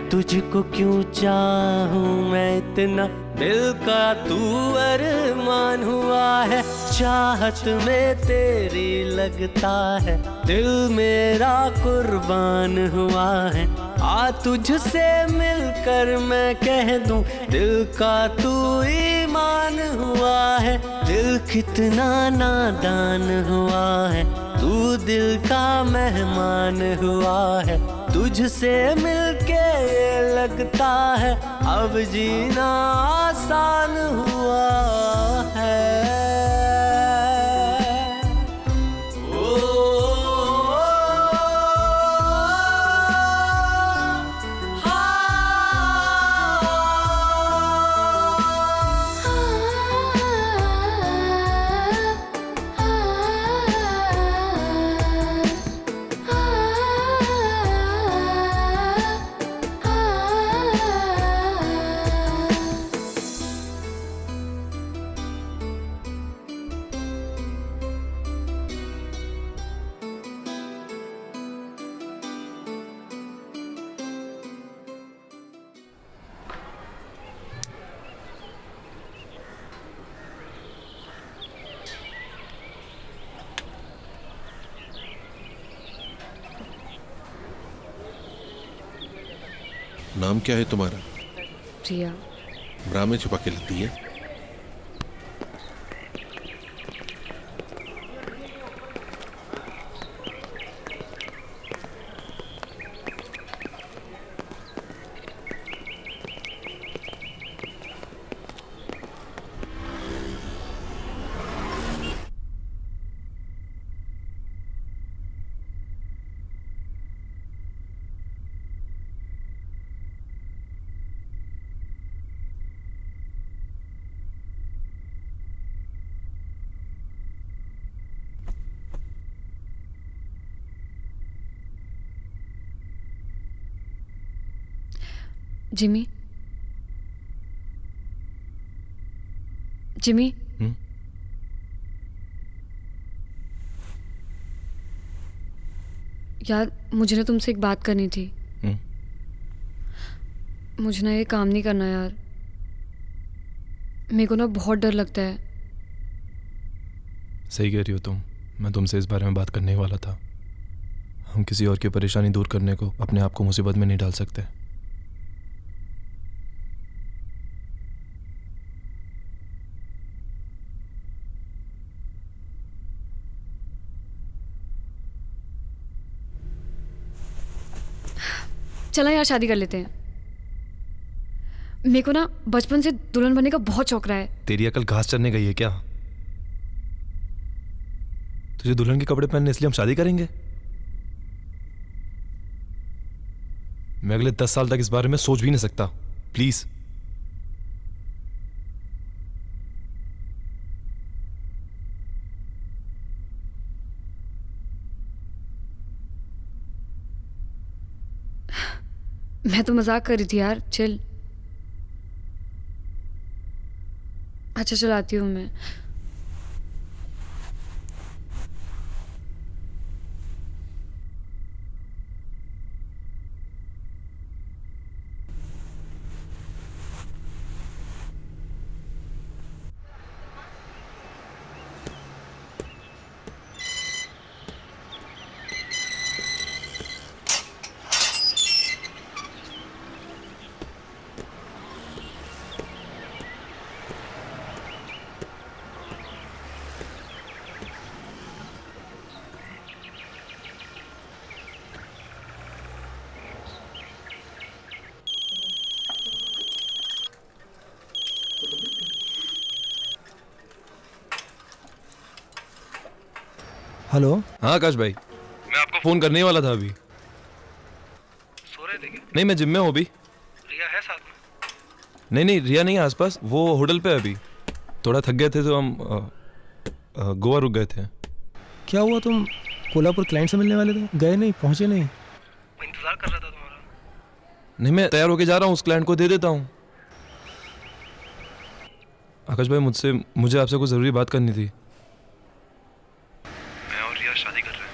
तुझको क्यों चाहूँ मैं इतना, दिल का तू अरमान हुआ है। चाहत में तेरी लगता है दिल मेरा कुर्बान हुआ है। आ तुझसे मिलकर मैं कह दूं, दिल का तू ईमान हुआ है। दिल कितना नादान हुआ है, तू दिल का मेहमान हुआ है। तुझसे मिलके ये लगता है अब जीना आसान हुआ है। नाम क्या है तुम्हारा? प्रिया। ब्रा में छुपा के लगती है। जिमी, जिमी, यार मुझे ना तुमसे एक बात करनी थी। मुझे ना ये काम नहीं करना यार, मेरे को ना बहुत डर लगता है। सही कह रही हो तुम, मैं तुमसे इस बारे में बात करने वाला था। हम किसी और की परेशानी दूर करने को अपने आप को मुसीबत में नहीं डाल सकते। चला यार शादी कर लेते हैं। मेरे को ना बचपन से दुल्हन बनने का बहुत शौक रहा है। तेरी अकल घास चरने गई है क्या? तुझे दुल्हन के कपड़े पहनने इसलिए हम शादी करेंगे? मैं अगले 10 साल तक इस बारे में सोच भी नहीं सकता। प्लीज। मैं तो मजाक कर रही थी यार, चिल। अच्छा चलाती हूँ मैं। हेलो। हाँ आकाश भाई, मैं आपको फोन करने ही वाला था अभी। सो रहे थे क्या? नहीं, मैं जिम में हूँ अभी। रिया है साथ में? नहीं, रिया नहीं है आसपास, वो होटल पे है अभी। थोड़ा थक गए थे तो हम गोवा रुक गए थे। क्या हुआ, तुम कोल्हापुर क्लाइंट से मिलने वाले थे? गए नहीं, पहुंचे नहीं? मैं इंतजार कर रहा था तुम्हारा। नहीं, मैं तैयार होके जा रहा हूँ, उस क्लाइंट को दे देता हूँ। आकाश भाई, मुझे आपसे कुछ ज़रूरी बात करनी थी। मैं और रिया शादी कर रहे हैं।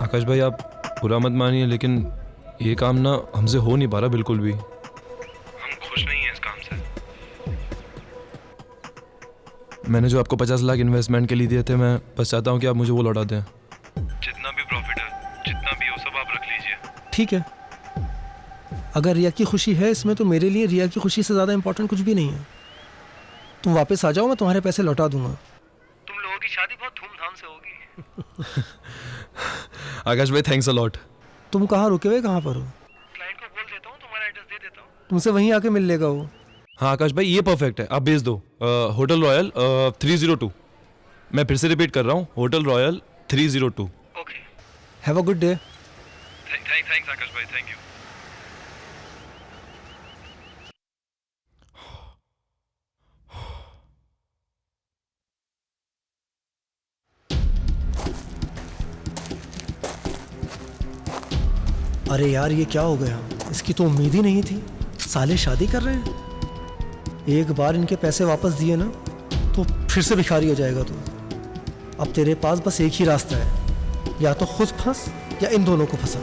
आकाश भाई, आप बुरा मत मानिए, लेकिन ये काम ना हमसे हो नहीं पा रहा बिल्कुल भी। हम खुश नहीं हैं इस काम से। मैंने जो आपको 50 लाख इन्वेस्टमेंट के लिए दिए थे, मैं बस चाहता हूँ कि आप मुझे वो लौटा दें। जितना भी प्रॉफिट है, जितना भी हो सब आप रख लीजिए। ठीक है, अगर रिया की खुशी है इसमें तो मेरे लिए रिया की खुशी से ज़्यादा इम्पोर्टेंट कुछ भी नहीं है। तुम वापस आ जाओ, मैं तुम्हारे पैसे लौटा दूंगा। तुम लोगों की शादी बहुत धूमधाम से होगी। आकाश भाई, थैंक्स अ लॉट। तुम कहाँ रुके हुए, कहाँ पर हो? क्लाइंट को बोल देता हूँ, तुम्हारा एड्रेस दे देता हूँ। तुमसे वहीं आके मिल लेगा वो। हाँ आकाश भाई, ये परफेक्ट है, आप भेज दो। Hotel royal 302। मैं फिर से रिपीट कर रहा हूँ, hotel royal 302। Okay. Have a good day. Thanks Akash भाई, थैंक यू। अरे यार, ये क्या हो गया? इसकी तो उम्मीद ही नहीं थी। साले शादी कर रहे हैं। एक बार इनके पैसे वापस दिए ना तो फिर से भिखारी हो जाएगा तू। अब तेरे पास बस एक ही रास्ता है, या तो खुद फंस या इन दोनों को फंसा।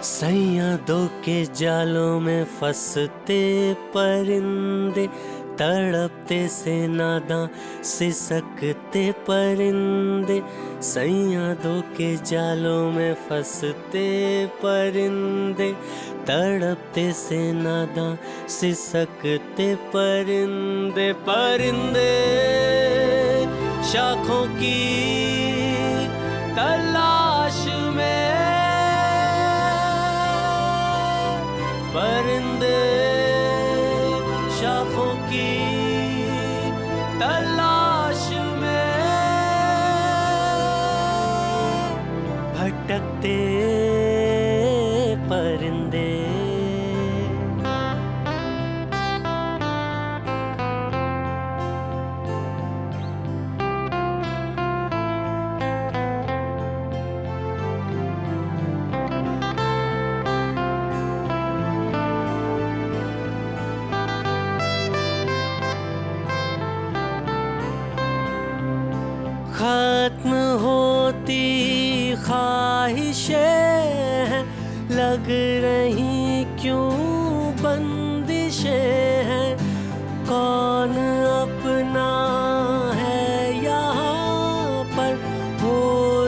सैयदों के जालों में फंसते परिंदे, तड़पते से नादां सिसकते परिंदे। सैयदों के जालों में फंसते परिंदे, तड़पते से नादां सिसकते परिंदे। परिंदे शाखों की तलाश में, परिंदे शाखों की तलाश में, भटकते परिंदे। खत्म होती ख्वाहिशें हैं, लग रही क्यों बंदिशें हैं, कौन अपना है यहाँ पर, हो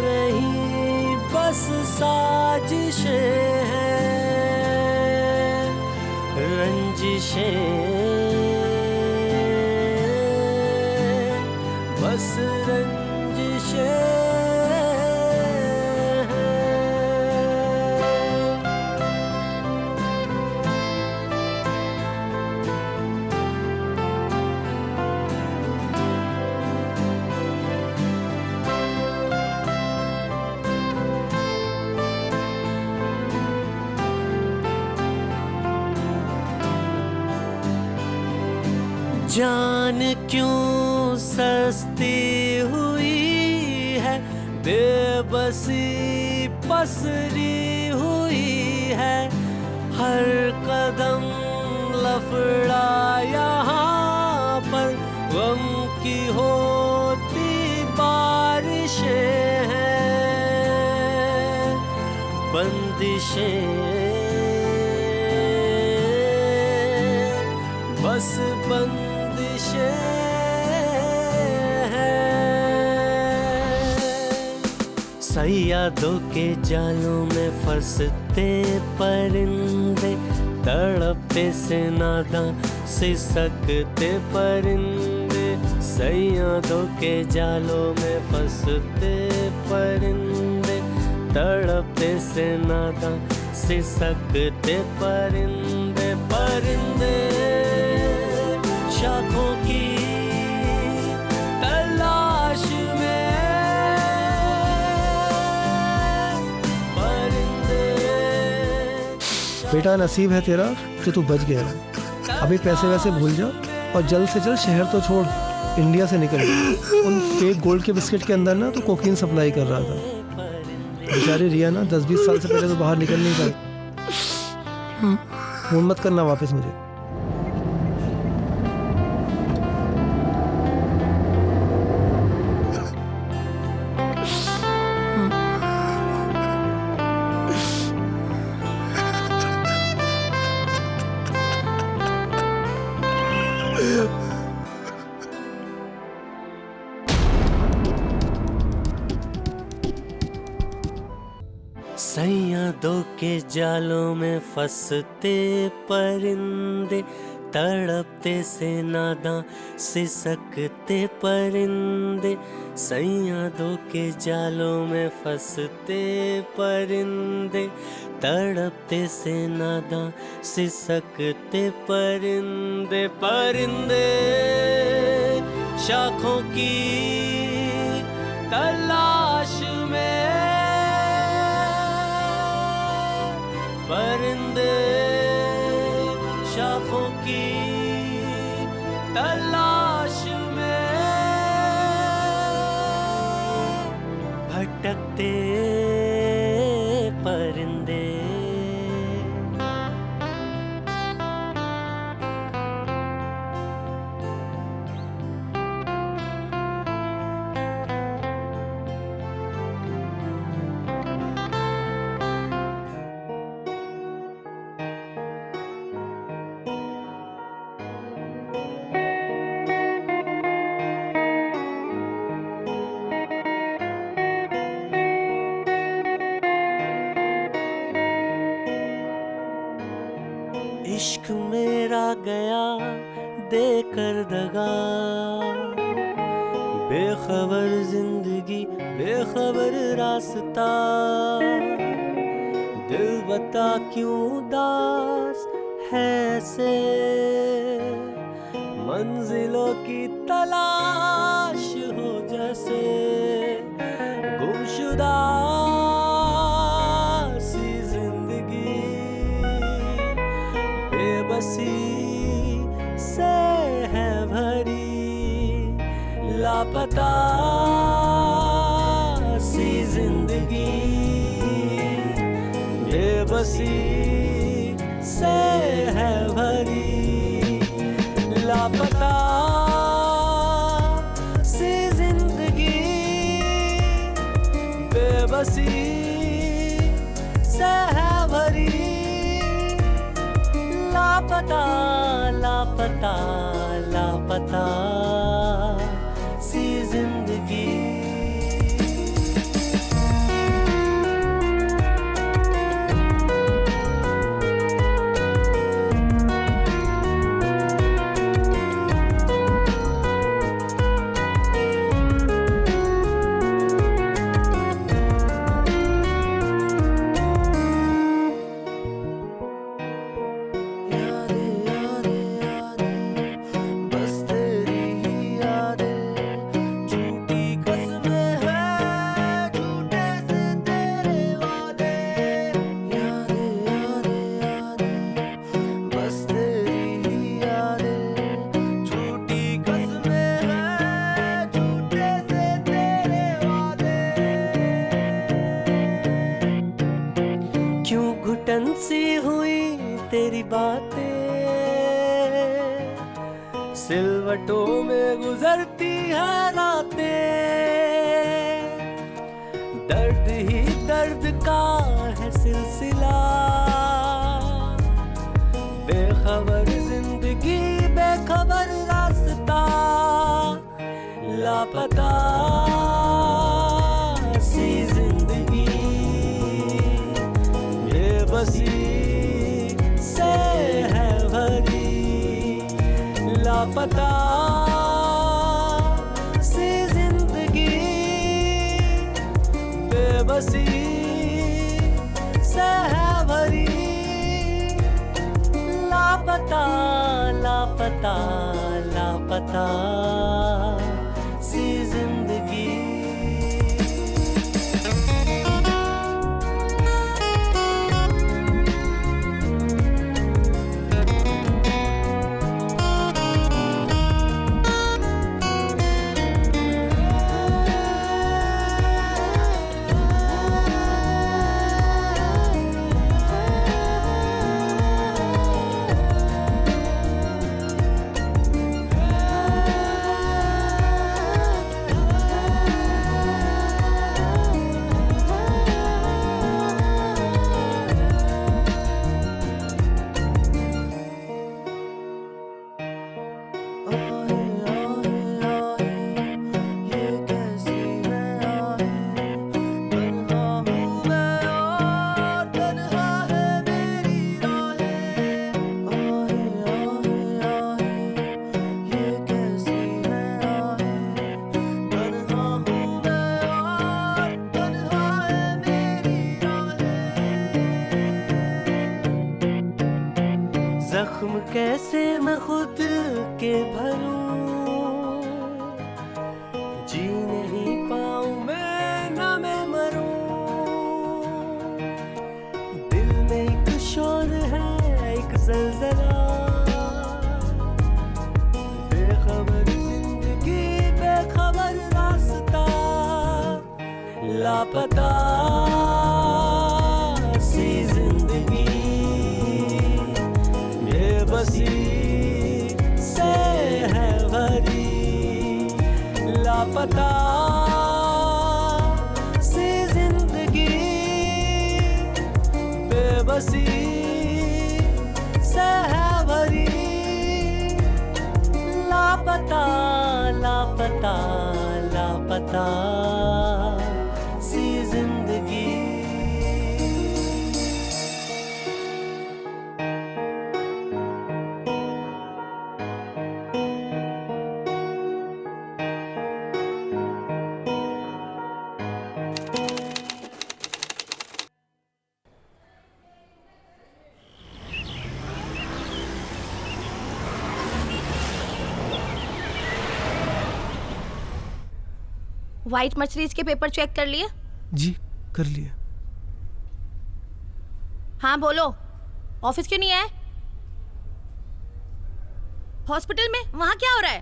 रही बस साजिशें हैं, रंजिशें बस रंजिशें। जान क्यों सस्ती हुई है, बेबसी पसरी हुई है, हर कदम लफड़ा यहाँ पर, गम की होती बारिशें हैं, बंदिशें बस बंदिशें हैं। सैयादों के जालों में फंसते परिंदे, तड़पते से नादां सिसकते परिंदे, सैयादों के जालों में फंसते परिंदे, तड़पते से नादां सिसकते परिंदे, परिंदे शाखों की तलाश में, परिंदे। बेटा नसीब है तेरा कि तू बच गया है। अभी पैसे वैसे भूल जा और जल्द से जल्द शहर तो छोड़, इंडिया से निकल जा। उन फेक गोल्ड के बिस्किट के अंदर ना तो कोकीन सप्लाई कर रहा था। बेचारी रिया ना 10-20 साल से पहले तो बाहर निकल नहीं पाई। फोन मत करना वापस मुझे। सैयादों के जालों में फंसते परिंदे, तड़पते से नादां सिसकते परिंदे, सैयादों के जालों में फंसते परिंदे, तड़पते से नादां सिसकते परिंदे, परिंदे शाखों की तलाश में, परिंदे शाखों की तलाश में, भटकते परिंदे। इश्क मेरा गया देकर दगा, बेखबर जिंदगी बेखबर रास्ता, दिल बता क्यों उदास है से, मंजिलों की तलाश हो जैसे, गुमशुदा सी जिंदगी, बेबसी से है भरी, लापता सी जिंदगी, बेबसी से है भरी, लापता सी जिंदगी। बेबसी से है भरी, लापता लापता लापता सी जिंदगी। सी हुई तेरी बातें, सिलवटों में गुजरती है रातें, दर्द ही दर्द का है सिलसिला, बेखबर जिंदगी बेखबर रास्ता, लापता सी जिंदगी, बेबसी से है भरी, लापता सी जिंदगी, बेबसी से है भरी, लापता लापता लापता सी जिंदगी। जख्म कैसे मैं खुद के भरूं, जी नहीं पाऊं मैं ना मैं मरूं, दिल में एक शोर है एक ज़लज़ला, बेखबर जिंदगी बेखबर रास्ता, लापता सी जिंदगी, बेबसी से है भरी, लापता सी जिंदगी, बेबसी से है भरी, लापता लापता लापता सी जिंदगी। व्हाइट मर्सिडीज के पेपर चेक कर लिए? जी कर लिए। हाँ बोलो, ऑफिस क्यों नहीं आए? हॉस्पिटल में वहां क्या हो रहा है?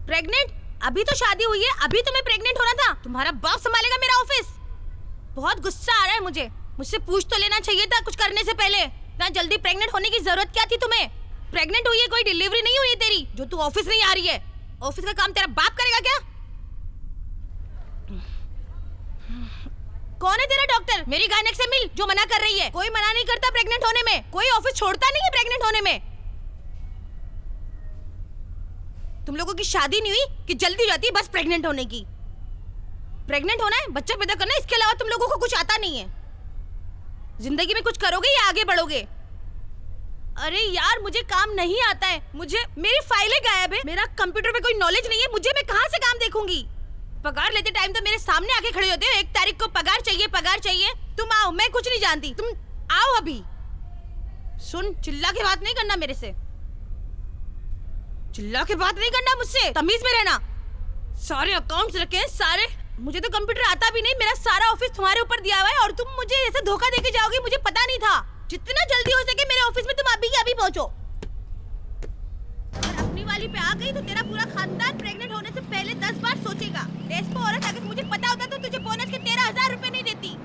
प्रेग्नेंट? अभी तो शादी हुई है, अभी तुम्हें प्रेग्नेंट होना था। तुम्हारा बाप संभालेगा मेरा ऑफिस। बहुत गुस्सा आ रहा है मुझसे पूछ तो लेना चाहिए था कुछ करने से पहले। इतना जल्दी प्रेग्नेंट होने की जरूरत क्या थी तुम्हें? प्रेग्नेंट हुई है, कोई डिलीवरी नहीं हुई है तेरी जो तू ऑफिस नहीं आ रही है। ऑफिस का काम तेरा बाप करेगा क्या? कौन है तेरा डॉक्टर? मेरी गायनेक से मिल जो मना कर रही है। कोई मना नहीं करता प्रेग्नेंट होने में, कोई ऑफिस छोड़ता नहीं है प्रेग्नेंट होने में। तुम लोगों की शादी नहीं हुई कि जल्दी हो जाती है बस प्रेग्नेंट होने की। प्रेग्नेंट होना है, बच्चा पैदा करना है, इसके अलावा तुम लोगों को कुछ आता नहीं है। जिंदगी में कुछ करोगे या आगे बढ़ोगे? अरे यार मुझे काम नहीं आता है, मुझे मेरी फाइलें गायब है, मेरा कंप्यूटर पे कोई नॉलेज नहीं है, मुझे मैं कहाँ से काम देखूंगी? पगार लेते टाइम तो मेरे सामने आके खड़े होते हो, 1 तारीख को पगार चाहिए। तुम आओ, मैं कुछ नहीं जानती, तुम आओ अभी। सुन, चिल्ला के बात नहीं करना मेरे से, चिल्ला के बात नहीं करना मुझसे, तमीज में रहना। सारे अकाउंट्स रखे हैं सारे, मुझे तो कंप्यूटर आता भी नहीं, मेरा सारा ऑफिस तुम्हारे ऊपर दिया हुआ है और तुम मुझे ऐसे धोखा देके जाओगे, मुझे पता नहीं था। जितना जल्दी हो सके मेरे ऑफिस में तुम अभी के अभी पहुंचो। और अपनी वाली पे आ गई तो तेरा पूरा खानदान प्रेग्नेंट होने से पहले 10 बार सोचेगा। डेस्पो औरत, अगर मुझे पता होता तो तुझे बोनस के 13,000 रुपए नहीं देती।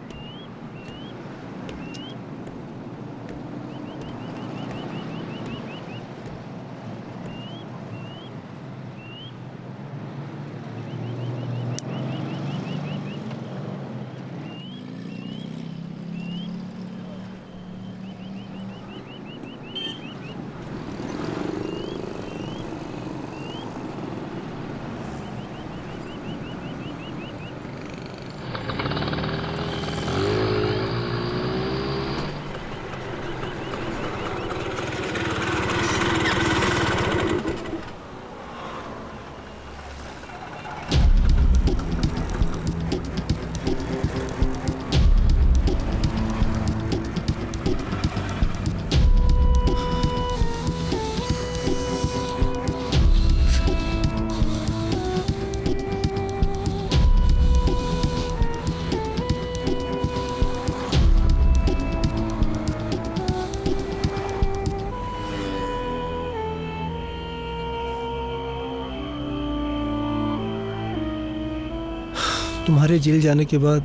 तुम्हारे जेल जाने के बाद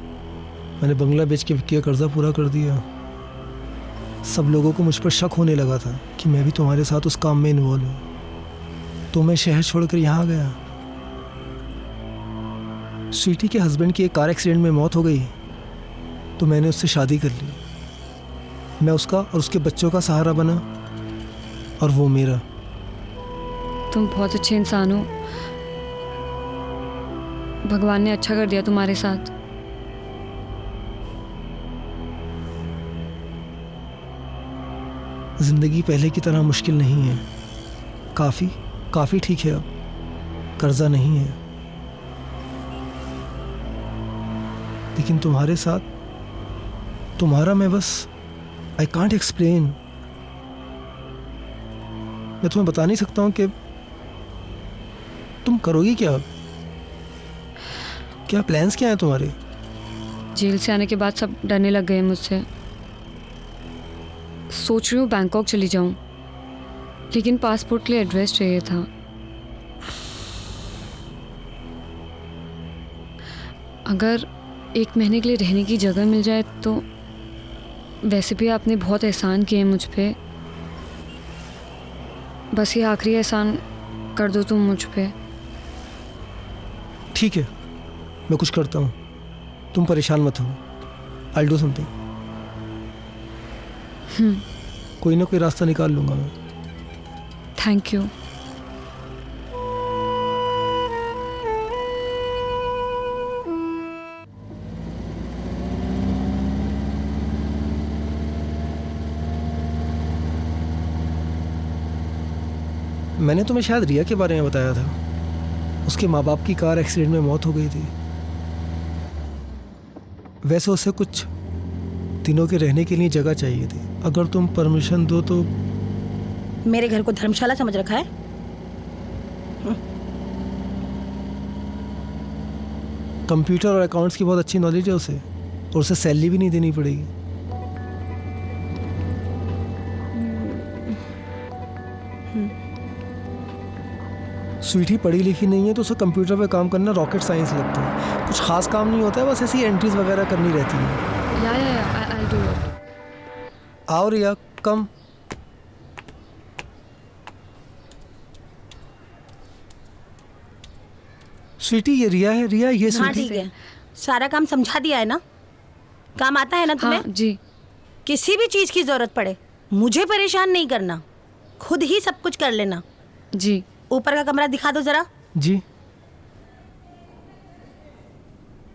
मैंने बंगला बेच के विक्की का कर्जा पूरा कर दिया। सब लोगों को मुझ पर शक होने लगा था कि मैं भी तुम्हारे साथ उस काम में इन्वॉल्व हूँ, तो मैं शहर छोड़कर यहाँ आ गया। स्वीटी के हस्बैंड की एक कार एक्सीडेंट में मौत हो गई तो मैंने उससे शादी कर ली। मैं उसका और उसके बच्चों का सहारा बना और वो मेरा। तुम बहुत अच्छे इंसान हो, भगवान ने अच्छा कर दिया तुम्हारे साथ। जिंदगी पहले की तरह मुश्किल नहीं है, काफ़ी ठीक है, अब कर्जा नहीं है। लेकिन तुम्हारे साथ तुम्हारा मैं बस आई कांट एक्सप्लेन। मैं तुम्हें बता नहीं सकता हूँ कि तुम करोगी क्या, क्या प्लान्स क्या हैं तुम्हारे? जेल से आने के बाद सब डरने लग गए मुझसे। सोच रही हूँ बैंकॉक चली जाऊँ, लेकिन पासपोर्ट के लिए एड्रेस चाहिए था। अगर 1 महीने के लिए रहने की जगह मिल जाए तो। वैसे भी आपने बहुत एहसान किए मुझ पे, बस ये आखिरी एहसान कर दो तुम मुझ पे। ठीक है, मैं कुछ करता हूँ, तुम परेशान मत हो। I will do something. कोई ना कोई रास्ता निकाल लूँगा मैं। Thank you. मैंने तुम्हें शायद रिया के बारे में बताया था, उसके माँ बाप की कार एक्सीडेंट में मौत हो गई थी। वैसे उसे कुछ दिनों के रहने के लिए जगह चाहिए थी, अगर तुम परमिशन दो तो। मेरे घर को धर्मशाला समझ रखा है? कंप्यूटर और अकाउंट्स की बहुत अच्छी नॉलेज है उसे, और उसे सैलरी भी नहीं देनी पड़ेगी। स्वीटी पढ़ी लिखी नहीं है तो उसे कंप्यूटर पे काम करना रॉकेट साइंस लगता है। कुछ खास काम नहीं होता है, बस ऐसी एंट्रीज वगैरह करनी रहती है। I'll do it. आओ रिया, कम। स्वीटी ये रिया है, रिया ये हाँ स्वीटी। ठीक है, सारा काम समझा दिया है ना? काम आता है ना तुम्हें? हाँ, जी। किसी भी चीज की जरूरत पड़े मुझे परेशान नहीं करना, खुद ही सब कुछ कर लेना। जी। ऊपर का कमरा दिखा दो जरा। जी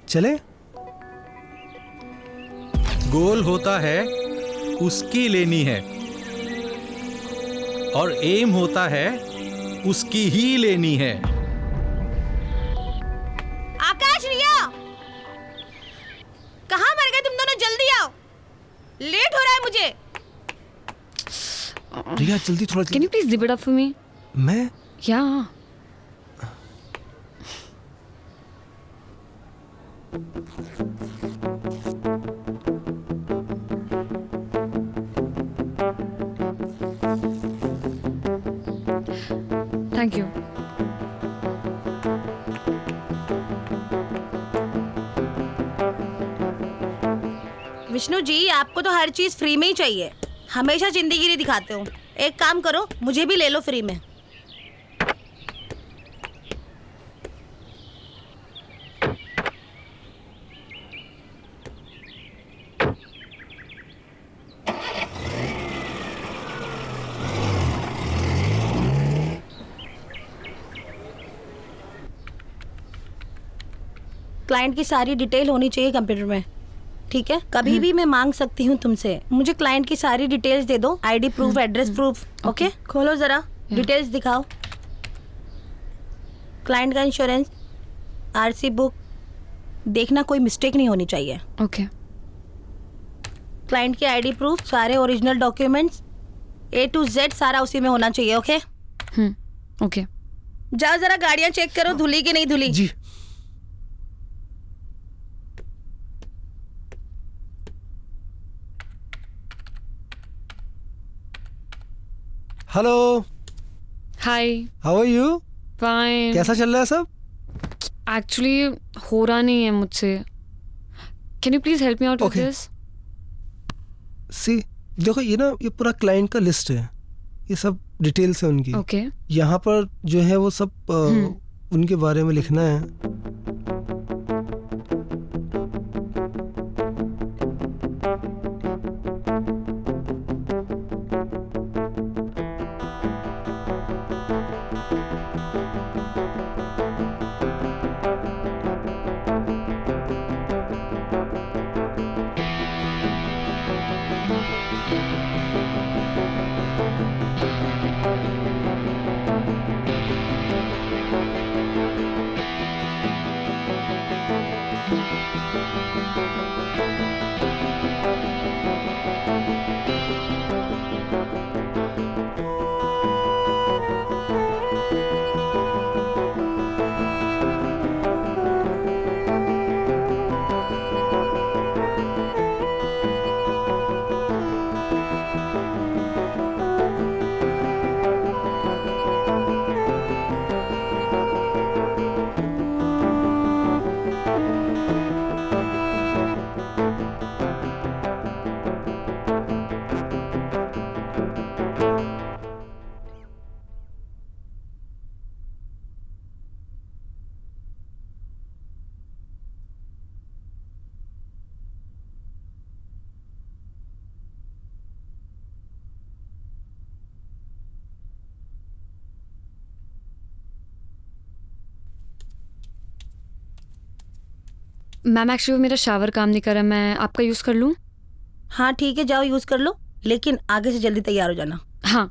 चले। गोल होता है उसकी लेनी है और एम होता है उसकी ही लेनी है। आकाश, रिया, कहाँ मर गए तुम दोनों? जल्दी आओ, लेट हो रहा है मुझे। रिया जल्दी थोड़ा। Can you please zip it up for me? मैं? या। Thank you. विष्णु जी, आपको तो हर चीज फ्री में ही चाहिए, हमेशा जिंदगी दिखाते हो। एक काम करो, मुझे भी ले लो फ्री में। क्लाइंट की सारी डिटेल होनी चाहिए कंप्यूटर में, ठीक है? कभी भी मैं मांग सकती हूँ तुमसे, मुझे क्लाइंट की सारी डिटेल्स दे दो, ID proof, address proof. Okay, खोलो जरा, डिटेल्स दिखाओ। क्लाइंट का इंश्योरेंस, आरसी बुक, देखना कोई मिस्टेक नहीं होनी चाहिए। ओके। क्लाइंट की आईडी प्रूफ, सारे original documents, A to Z सारा उसी में होना चाहिए। ओके? ओके। जाओ जरा गाड़ियाँ चेक करो, धुली की नहीं धुली। जी। Hello. Hi. How are you? Fine. कैसा चल रहा है सब? एक्चुअली हो रहा नहीं है मुझसे। Can you please help me out with this? See देखो, ये ना, ये पूरा क्लाइंट का लिस्ट है, ये सब डिटेल्स है उनकी। ओके। यहाँ पर जो है वो सब उनके बारे में लिखना है। मैम एक्चुअली मेरा शावर काम नहीं कर रहा, मैं आपका यूज़ कर लूँ? हाँ ठीक है, जाओ यूज़ कर लो, लेकिन आगे से जल्दी तैयार हो जाना। हाँ।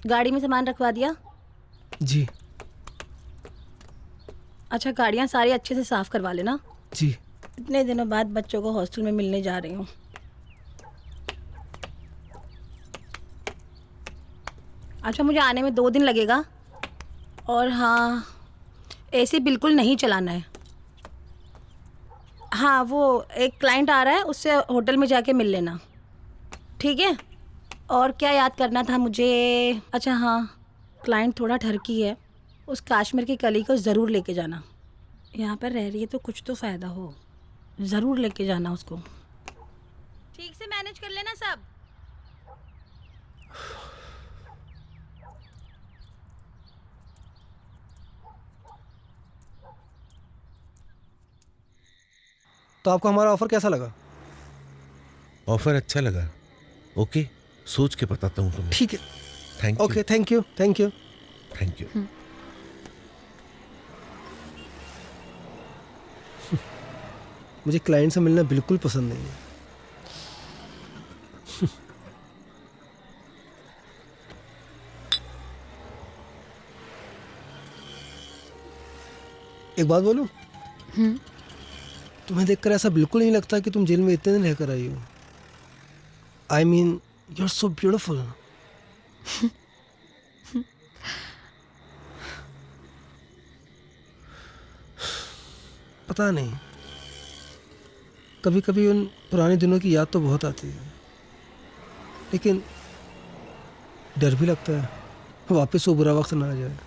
गाड़ी में सामान रखवा दिया? जी अच्छा, गाड़ियाँ सारी अच्छे से साफ करवा लेना। जी। इतने दिनों बाद बच्चों को हॉस्टल में मिलने जा रही हूँ। अच्छा, मुझे आने में 2 दिन लगेगा। और हाँ, एसी बिल्कुल नहीं चलाना है। हाँ, वो एक क्लाइंट आ रहा है, उससे होटल में जाके मिल लेना, ठीक है? और क्या याद करना था मुझे? अच्छा हाँ, क्लाइंट थोड़ा ठरकी है, उस काश्मीर की कली को ज़रूर लेके जाना। यहाँ पर रह रही है तो कुछ तो फ़ायदा हो, ज़रूर लेके जाना उसको। ठीक से मैनेज कर लेना सब। तो आपको हमारा ऑफर कैसा लगा? ऑफर अच्छा लगा। ओके, सोच के बताता हूँ तुम्हें। ठीक है। Thank you. Okay, thank you thank you thank you. मुझे क्लाइंट से मिलना बिल्कुल पसंद नहीं है। एक बात बोलूं? तुम्हें देखकर ऐसा बिल्कुल नहीं लगता कि तुम जेल में इतने दिन रहकर आई हो। I mean, you are so beautiful. पता नहीं, कभी कभी उन पुराने दिनों की याद तो बहुत आती है, लेकिन डर भी लगता है वापस वो बुरा वक्त ना आ जाए।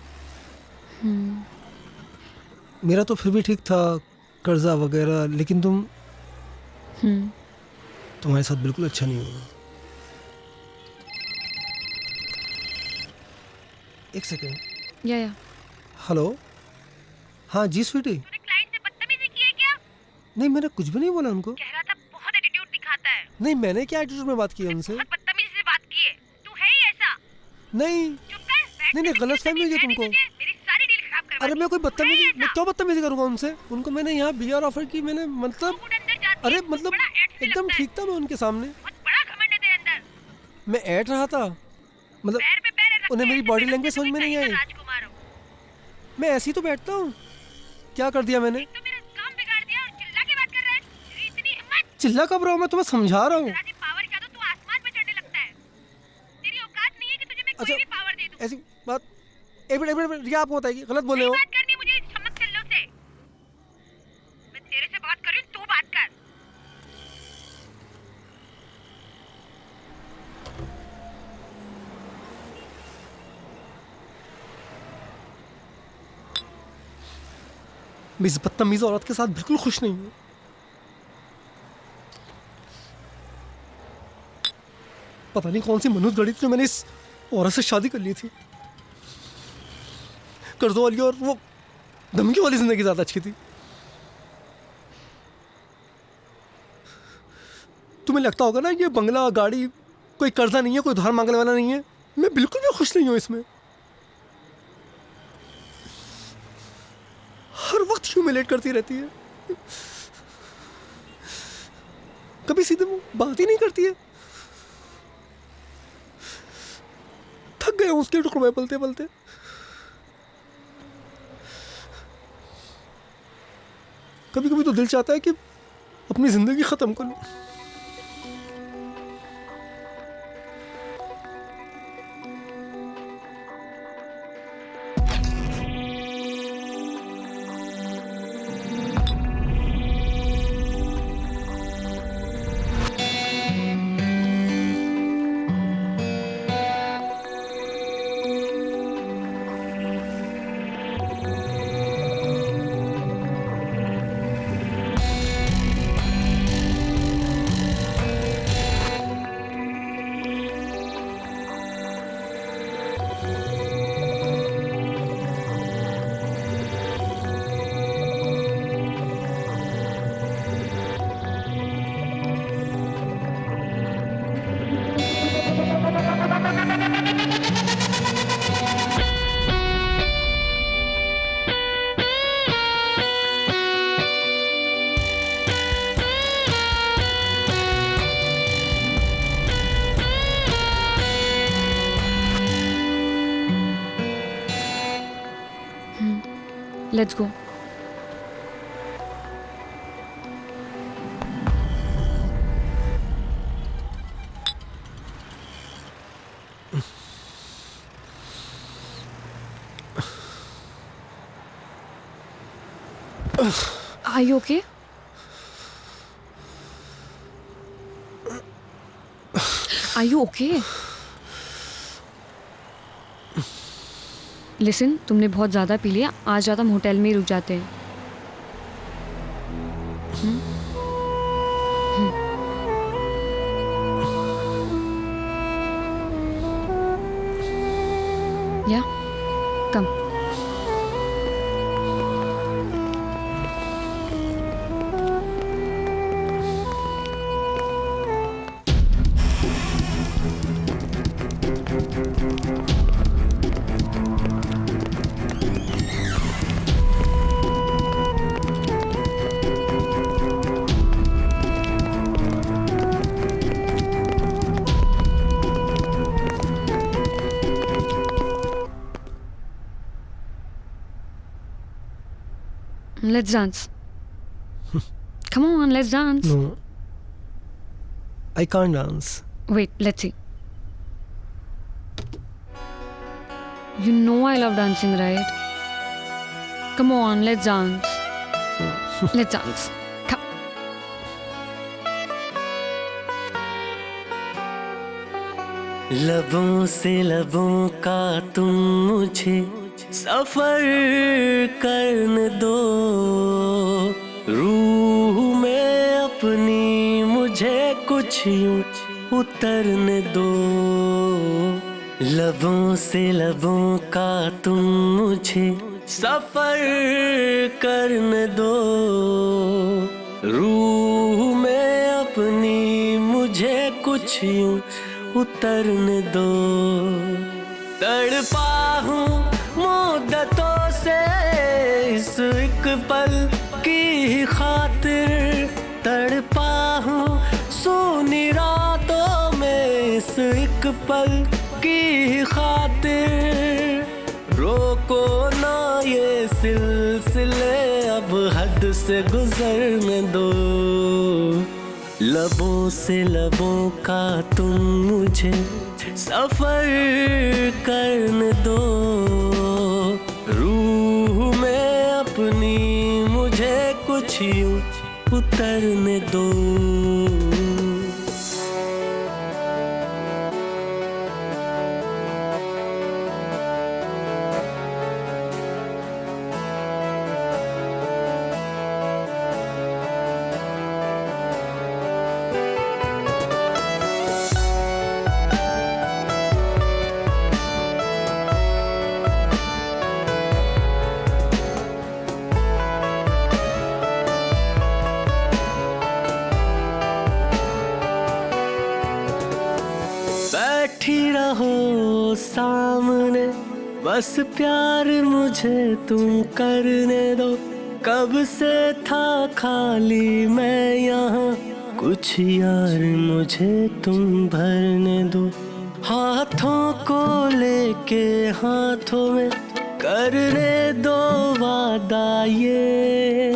मेरा तो फिर भी ठीक था, कर्जा वगैरह, लेकिन तुम्हारे साथ बिल्कुल अच्छा नहीं होगा। एक सेकेंड। या हेलो। हाँ जी स्वीटी। तूने क्लाइंट से बदतमीजी की है क्या? नहीं, मैंने कुछ भी नहीं बोला उनको। कह रहा था बहुत एटीट्यूड दिखाता है। नहीं, मैंने क्या एटीट्यूड में बात की है उनसे? बहुत बदतमीजी से बात की है। तू है ही ऐसा। नहीं नहीं, गलत फहमी हुई है तुमको। मेरी सारी डील खराब करवा अरे मैं कोई बदतमीजी, मैं क्यों बदतमीजी करूंगा उनसे? उनको मैंने यहाँ बीआर ऑफर की, मैंने मतलब, अरे मतलब एकदम ठीक था मैं उनके सामने। बड़ा घमंड है तेरे अंदर। मैं ऐट रहा था, मतलब उन्हें मेरी बॉडी लैंग्वेज समझ में नहीं आई। मैं ऐसे ही तो बैठता हूँ, क्या कर दिया मैंने? चिल्ला कब रहा हूँ? मैं तुम्हें समझा रहा हूँ। अच्छा, ऐसी बात एक मिनट रिया, आपको बताएगी, गलत बोले हो। बात करनी मुझे, समझ कर लो से। मैं तेरे से बात कर रही हूँ, तू बात कर। मैं इस बदतमीज औरत के साथ बिल्कुल खुश नहीं हूँ। पता नहीं कौन सी मनुष्य गढ़ी थी जो मैंने इस औरत से शादी कर ली थी। कर्जों वाली और वो धमकी वाली जिंदगी ज्यादा अच्छी थी। तुम्हें लगता होगा ना ये बंगला गाड़ी कोई कर्जा नहीं है, कोई उधार मांगने वाला नहीं है। मैं बिल्कुल भी खुश नहीं हूं इसमें। हर वक्त ह्यूमिलेट करती रहती है, कभी सीधे बात ही नहीं करती है। थक गए उसके टुकड़ों में पलते पलते। कभी कभी तो दिल चाहता है कि अपनी जिंदगी खत्म कर लूं। Let's go. Are you okay? Are you okay? Listen, तुमने बहुत ज़्यादा पी लिया. आज रात हम होटल में ही रुक जाते हैं. Yeah, come. Let's dance. Come on, let's dance. No. I can't dance. Wait, let's see. You know I love dancing, right? Come on, let's dance. Let's dance. Come. लबों से लबों का तुम मुझे सफर करने दो, रूह में अपनी मुझे कुछ यूं उतरने दो. लबों से लबों का तुम मुझे सफर करने दो, रूह में अपनी मुझे कुछ यूं उतरने दो. तड़पा हूँ मुद्दतों से इस एक पल की खातिर, तड़पा हूँ सोनी रातों में इस एक पल की खातिर. रोको ना ये सिलसिले, अब हद से गुजरने दो. लबों से लबों का तुम मुझे सफर करने दो, रूह में अपनी मुझे कुछ यूं उतरने दो. बैठी रहो सामने, बस प्यार मुझे तुम करने दो. कब से था खाली मैं यहाँ, कुछ यार मुझे तुम भरने दो. हाथों को लेके हाथों में करने दो वादा, ये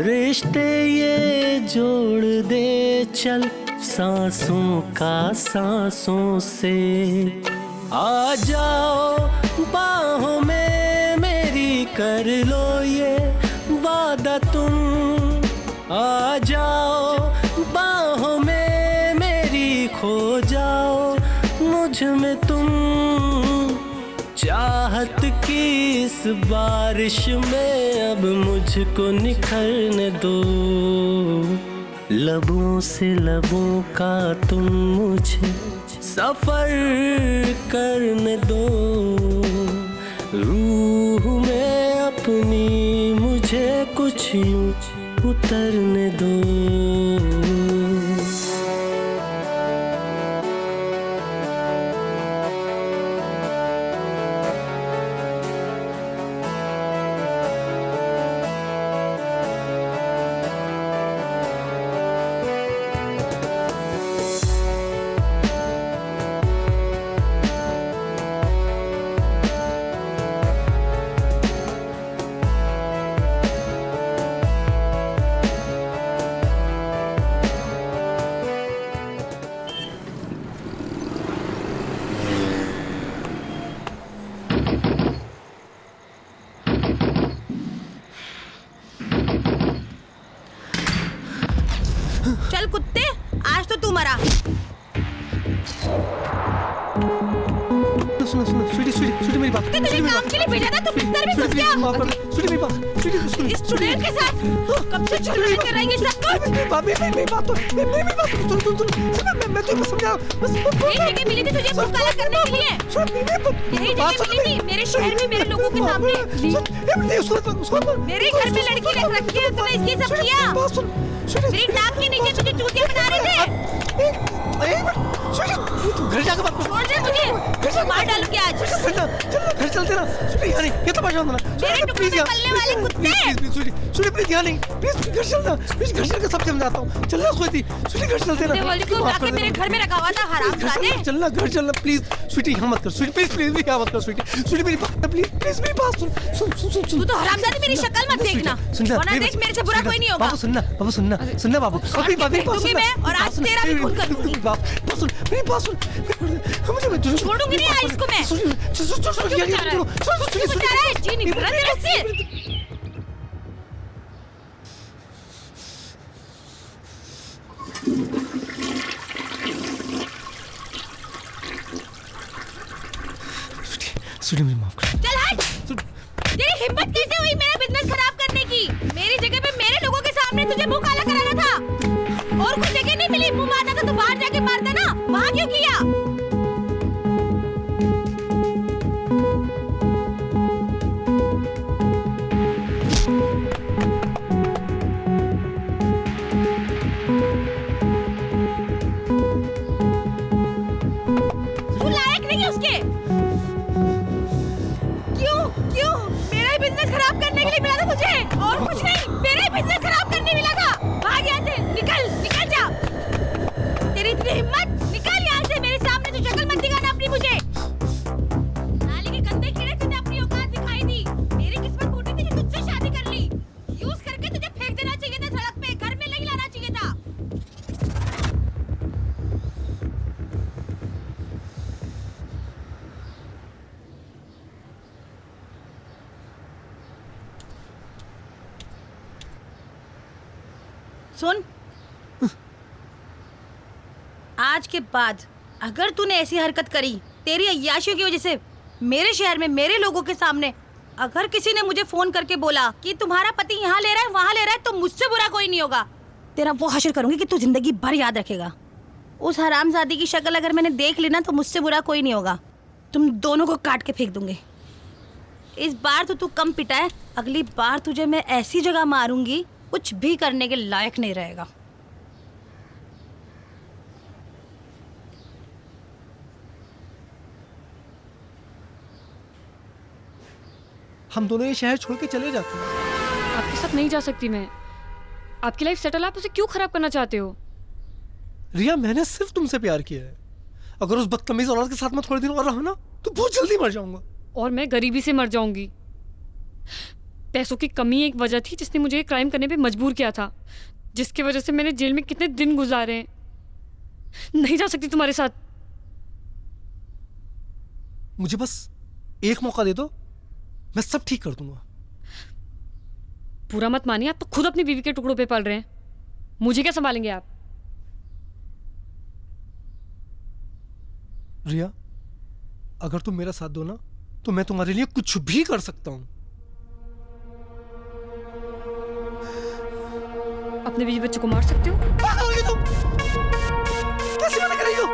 रिश्ते ये जोड़ दे चल सांसों का सांसों से. आ जाओ बाहों में मेरी, कर लो ये वादा तुम. आ जाओ बाहों में मेरी, खो जाओ मुझ में तुम. चाहत की इस बारिश में अब मुझको निखरने दो. लबों से लबों का तुम मुझे सफर करने दो, रूह में अपनी मुझे कुछ यूं उतरने दो. चल कुत्ते, आज तो तू मरा। सुनो सुनो स्वीटी स्वीटी स्वीटी मेरी बात। तुझे काम के लिए भेजा था, तू बिस्तर में घुस गया। स्वीटी मेरी बात, स्वीटी इस स्टूडेंट के साथ कब से झगड़ा कर रही है सब कुछ। मेरी बात मैं तुम्हें समझा। यही जगह मिली थी तुझे मुंह काला करने के लिए। यही जगह मिली थी मेरे शहर में मेरे लोगों के सामने। मेरे घर में लड़की रख रखी है, तूने इसकी सब किया। मेरी नाक के नीचे तुझे चूतिया बना रहे थे। घर जाकर बात छोड़ दे मुझे, मार डालूंगी आज। घर चलते ना। स्वीटी यहाँ नहीं, ये तो परेशान होना। मेरे टुकड़े में पलने वाले कुत्ते। स्वीटी प्लीज यहाँ नहीं, प्लीज घर चलना। प्लीज घर चलकर सब समझाता हूँ। चलना स्वीटी, स्वीटी घर चलते ना। दिवाली को लाके मेरे घर में रखा हुआ था हरामजादे। चलना घर चलना प्लीज। स्वीटी यहाँ मत कर स्वीटी, प्लीज प्लीज यहाँ मत कर स्वीटी। स्वीटी मेरी बात प्लीज प्लीज मेरी बात सुन सुन सुन सुन। तू तो हरामजादी मेरी शक्ल मत देखना। वरना देख मेरे से बुरा कोई नहीं होगा। बाबू सुनना, बाबू सुनना, सुनना बाबू। अभी बाबू दूंगी मैं और आज तेरा भी खून कर दूंगी। बात सुन, मेरी बात सुन। छोड़ूंगी नहीं आज इसको मैं। जी नहीं भरा तेरे से। स्वीटी मेरी माफ कर। चल हट। तेरी हिम्मत कैसे हुई मेरा बिजनेस खराब करने की? मेरी जगह पे मेरे लोगों के सामने तुझे मुंह काला कराना था। और कुछ जगह नहीं मिली मुंह मारना था तो बाहर जाके मारता ना। वहाँ क्यों किया? तू लायक नहीं है उसके। क्यों मेरा ही बिजनेस खराब करने के लिए मिला था तुझे, और कुछ नहीं। मेरा ही बिजनेस खराब करने मिला था। भाग यहाँ से, निकल जा। तेरी इतनी हिम्मत, निकल यहाँ से। मेरे सामने तो शक्ल मत दिखाना अपनी मुझे। नाली के गंदे कीड़े, तुझे अपनी औकात दिखाई दी। मेरी किस्मत फूटी थी कि तुझसे शादी कर ली। यूज करके तुझे फेंक देना चाहिए था सड़क पे, घर में नहीं लाना चाहिए था। सुन, आज के बाद अगर तूने ऐसी हरकत करी तेरी अय्याशियों की वजह से मेरे शहर में मेरे लोगों के सामने, अगर किसी ने मुझे फोन करके बोला कि तुम्हारा पति यहाँ ले रहा है वहाँ ले रहा है, तो मुझसे बुरा कोई नहीं होगा। तेरा वो हश्र करूंगी कि तू जिंदगी भर याद रखेगा। उस हरामजादी की शक्ल अगर मैंने देख ली ना तो मुझसे बुरा कोई नहीं होगा। तुम दोनों को काट के फेंक दूंगी। इस बार तो तू कम पिटा है, अगली बार तुझे मैं ऐसी जगह मारूंगी कुछ भी करने के लायक नहीं रहेगा। हम दोनों ये शहर छोड़ के चले जाते हैं। आपके साथ नहीं जा सकती मैं। आपकी लाइफ सेटल, आप उसे क्यों खराब करना चाहते हो? रिया, मैंने सिर्फ तुमसे प्यार किया है। अगर उस बदतमीज औरत के साथ मैं थोड़े दिन और रहा ना तो बहुत जल्दी मर जाऊंगा। और मैं गरीबी से मर जाऊंगी। पैसों की कमी एक वजह थी जिसने मुझे क्राइम करने पे मजबूर किया था, जिसकी वजह से मैंने जेल में कितने दिन गुजारे हैं। नहीं जा सकती तुम्हारे साथ। मुझे बस एक मौका दे दो, मैं सब ठीक कर दूंगा। पूरा मत मानिए, आप तो खुद अपनी बीवी के टुकड़ों पे पल रहे हैं। मुझे क्या संभालेंगे आप? रिया, अगर तुम मेरा साथ दो ना तो मैं तुम्हारे लिए कुछ भी कर सकता हूं। अपने बीवी बच्चों को मार सकते हो? पागल हो गई तुम? कैसी बातें कर रही हो?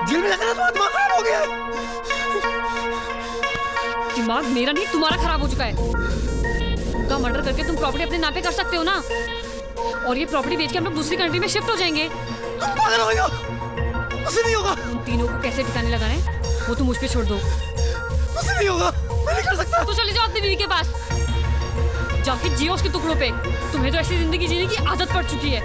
जेल में जाकर तुम्हारा दिमाग खराब हो गया है। दिमाग मेरा नहीं तुम्हारा खराब हो चुका है। उनका मर्डर करके तुम प्रॉपर्टी अपने नाम पे कर सकते हो ना, और ये प्रॉपर्टी बेच के हम लोग दूसरी कंट्री में शिफ्ट हो जाएंगे। तुम पागल हो गई हो? मुझसे नहीं होगा। उन तीनों को कैसे ठिकाने लगाने वो तुम मुझ पे छोड़ दो। मुझसे नहीं होगा, मैं नहीं कर सकता। तो चले जाओ अपनी बीवी के पास, जाके जियो उसके टुकड़ों पे। तुम्हें तो ऐसी जिंदगी जीने की आदत पड़ चुकी है।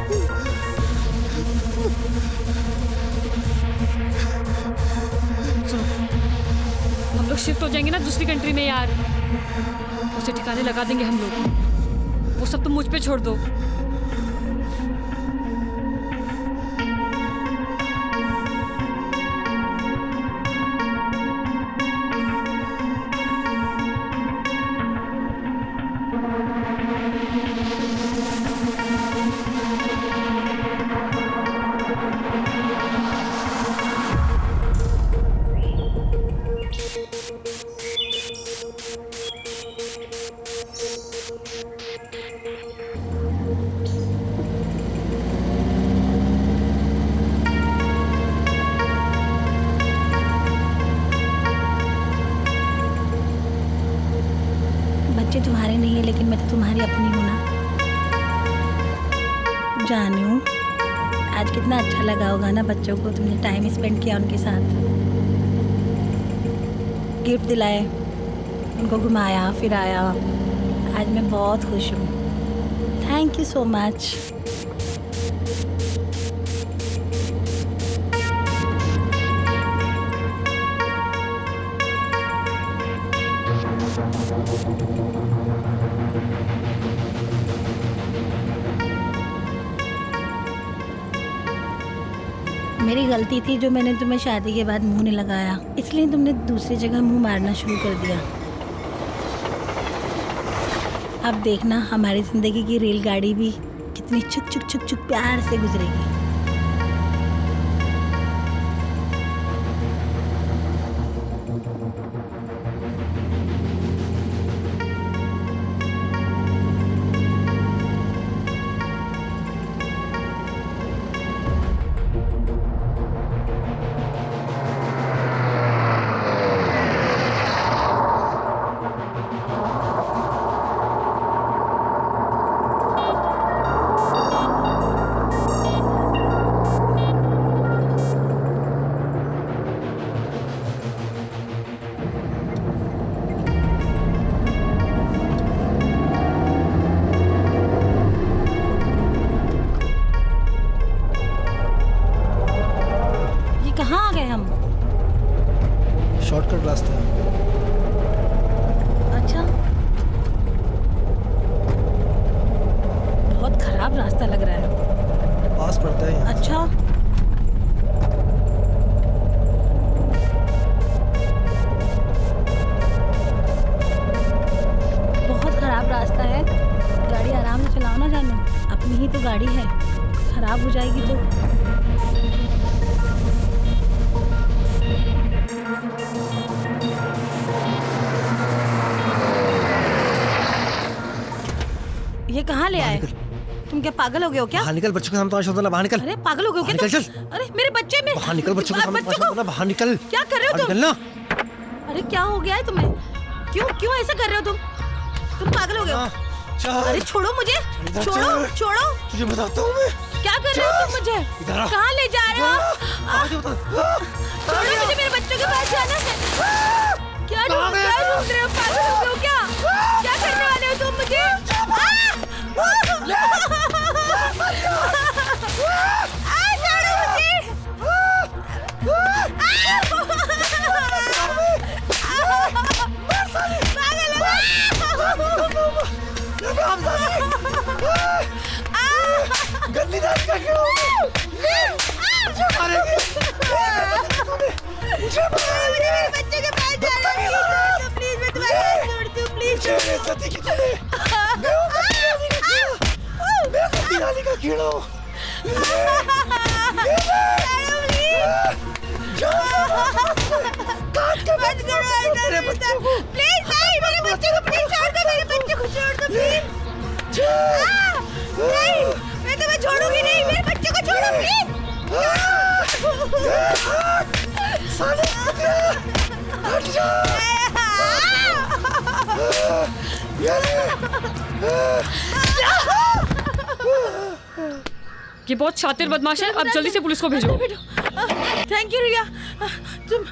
हम लोग शिफ्ट हो जाएंगे ना दूसरी कंट्री में यार, उसे ठिकाने लगा देंगे हम लोग। वो सब तुम मुझ पे छोड़ दो। बच्चे तुम्हारे नहीं है लेकिन मैं तो तुम्हारी अपनी हूँ ना। जानू, आज कितना अच्छा लगा होगा ना बच्चों को, तुमने टाइम स्पेंड किया उनके साथ, गिफ्ट दिलाए, उनको घुमाया फिराया। आज मैं बहुत खुश हूँ। Thank you so much. मेरी गलती थी जो मैंने तुम्हें शादी के बाद मुंह नहीं लगाया, इसलिए तुमने दूसरी जगह मुंह मारना शुरू कर दिया। अब देखना हमारी जिंदगी की रेलगाड़ी भी कितनी चुक चुक चुक चुक प्यार से गुजरेगी। शॉर्टकट रास्ता है। अच्छा, बहुत खराब रास्ता लग रहा है। पास पड़ता है यहाँ। अच्छा, बहुत खराब रास्ता है, गाड़ी आराम से चलाओ ना जानू, अपनी ही तो गाड़ी है, खराब हो जाएगी तो। ये कहाँ ले आए? तुम क्या पागल हो गए हो क्या? बाहर निकल, बच्चों के सामने तमाशा होता है, बाहर निकल। अरे पागल हो गए हो क्या? निकल, चल। अरे मेरे बच्चे में बाहर निकल, बच्चों के सामने तमाशा होता है, बाहर निकल। क्या कर रहे हो तुम? निकलना। अरे क्या हो गया है तुम्हें? क्यों ऐसा कर रहे हो तुम पागल हो गए हो? अरे छोड़ो मुझे, छोड़ो। तुझे बताता हूँ मैं। क्या कर रहे हो तुम मुझे? कहाँ ले जा रहे हो? छोड़ो मुझे, मेरे बच्चों के पास जाना है। क्या ढूंढ रहे हो? पागल हो गए हो क्या? क्या करने वाले हो तुम मुझे? गंदी दाल का क्यों? मुझे मारेगी। मुझे मारेगी। बच्चे के पास जा रहा हूँ, प्लीज मैं तुम्हारे हाथ जोड़ती हूँ, प्लीज। मुझे सती की चले। मैं गंदी दाल का कीड़ा हूँ। मत करो ऐसा, प्लीज नहीं, मेरे बच्चे को प्लीज छोड़ दो, मेरे बच्चे को छोड़ दो प्लीज। नहीं, मैं तुम्हें छोड़ूंगी नहीं, मेरे बच्चे को छोड़ो प्लीज। हट जा। ये बहुत शातिर बदमाश है, अब जल्दी से पुलिस को भेजो। थैंक यू रिया, तुम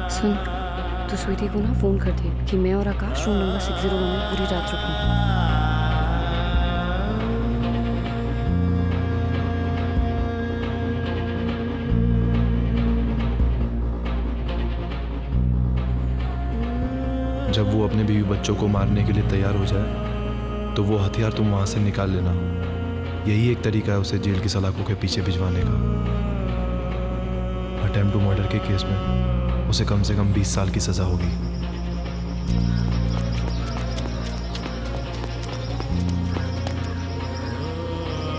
सुन, तू स्वीटी को ना फ़ोन कर दे कि मैं और आकाश रूम नंबर 601 में पूरी रात रुकेंगे। जब वो अपने बीवी बच्चों को मारने के लिए तैयार हो जाए तो वो हथियार तुम वहां से निकाल लेना। यही एक तरीका है उसे जेल की सलाखों के पीछे भिजवाने का। अटेम्प्ट टू मर्डर के केस में उसे कम से कम 20 साल की सजा होगी।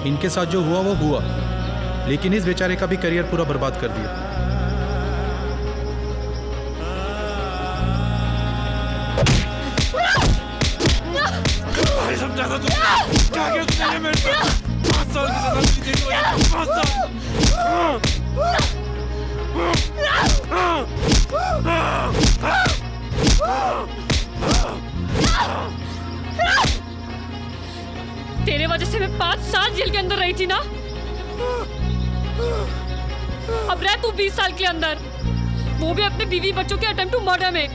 इनके साथ जो हुआ वो हुआ, लेकिन इस बेचारे का भी करियर पूरा बर्बाद कर दिया। क्या किया तूने मेरे साथ? 5 साल की सजा मिली थी मुझे, 5 साल। तेरे वजह से मैं 5 साल जेल के अंदर रही थी ना। अब रह तू 20 साल के अंदर, वो भी अपने बीवी बच्चों के अटेम्प्ट टू मर्डर में।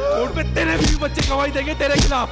कोर्ट में तेरे भी बच्चे गवाही देंगे तेरे खिलाफ।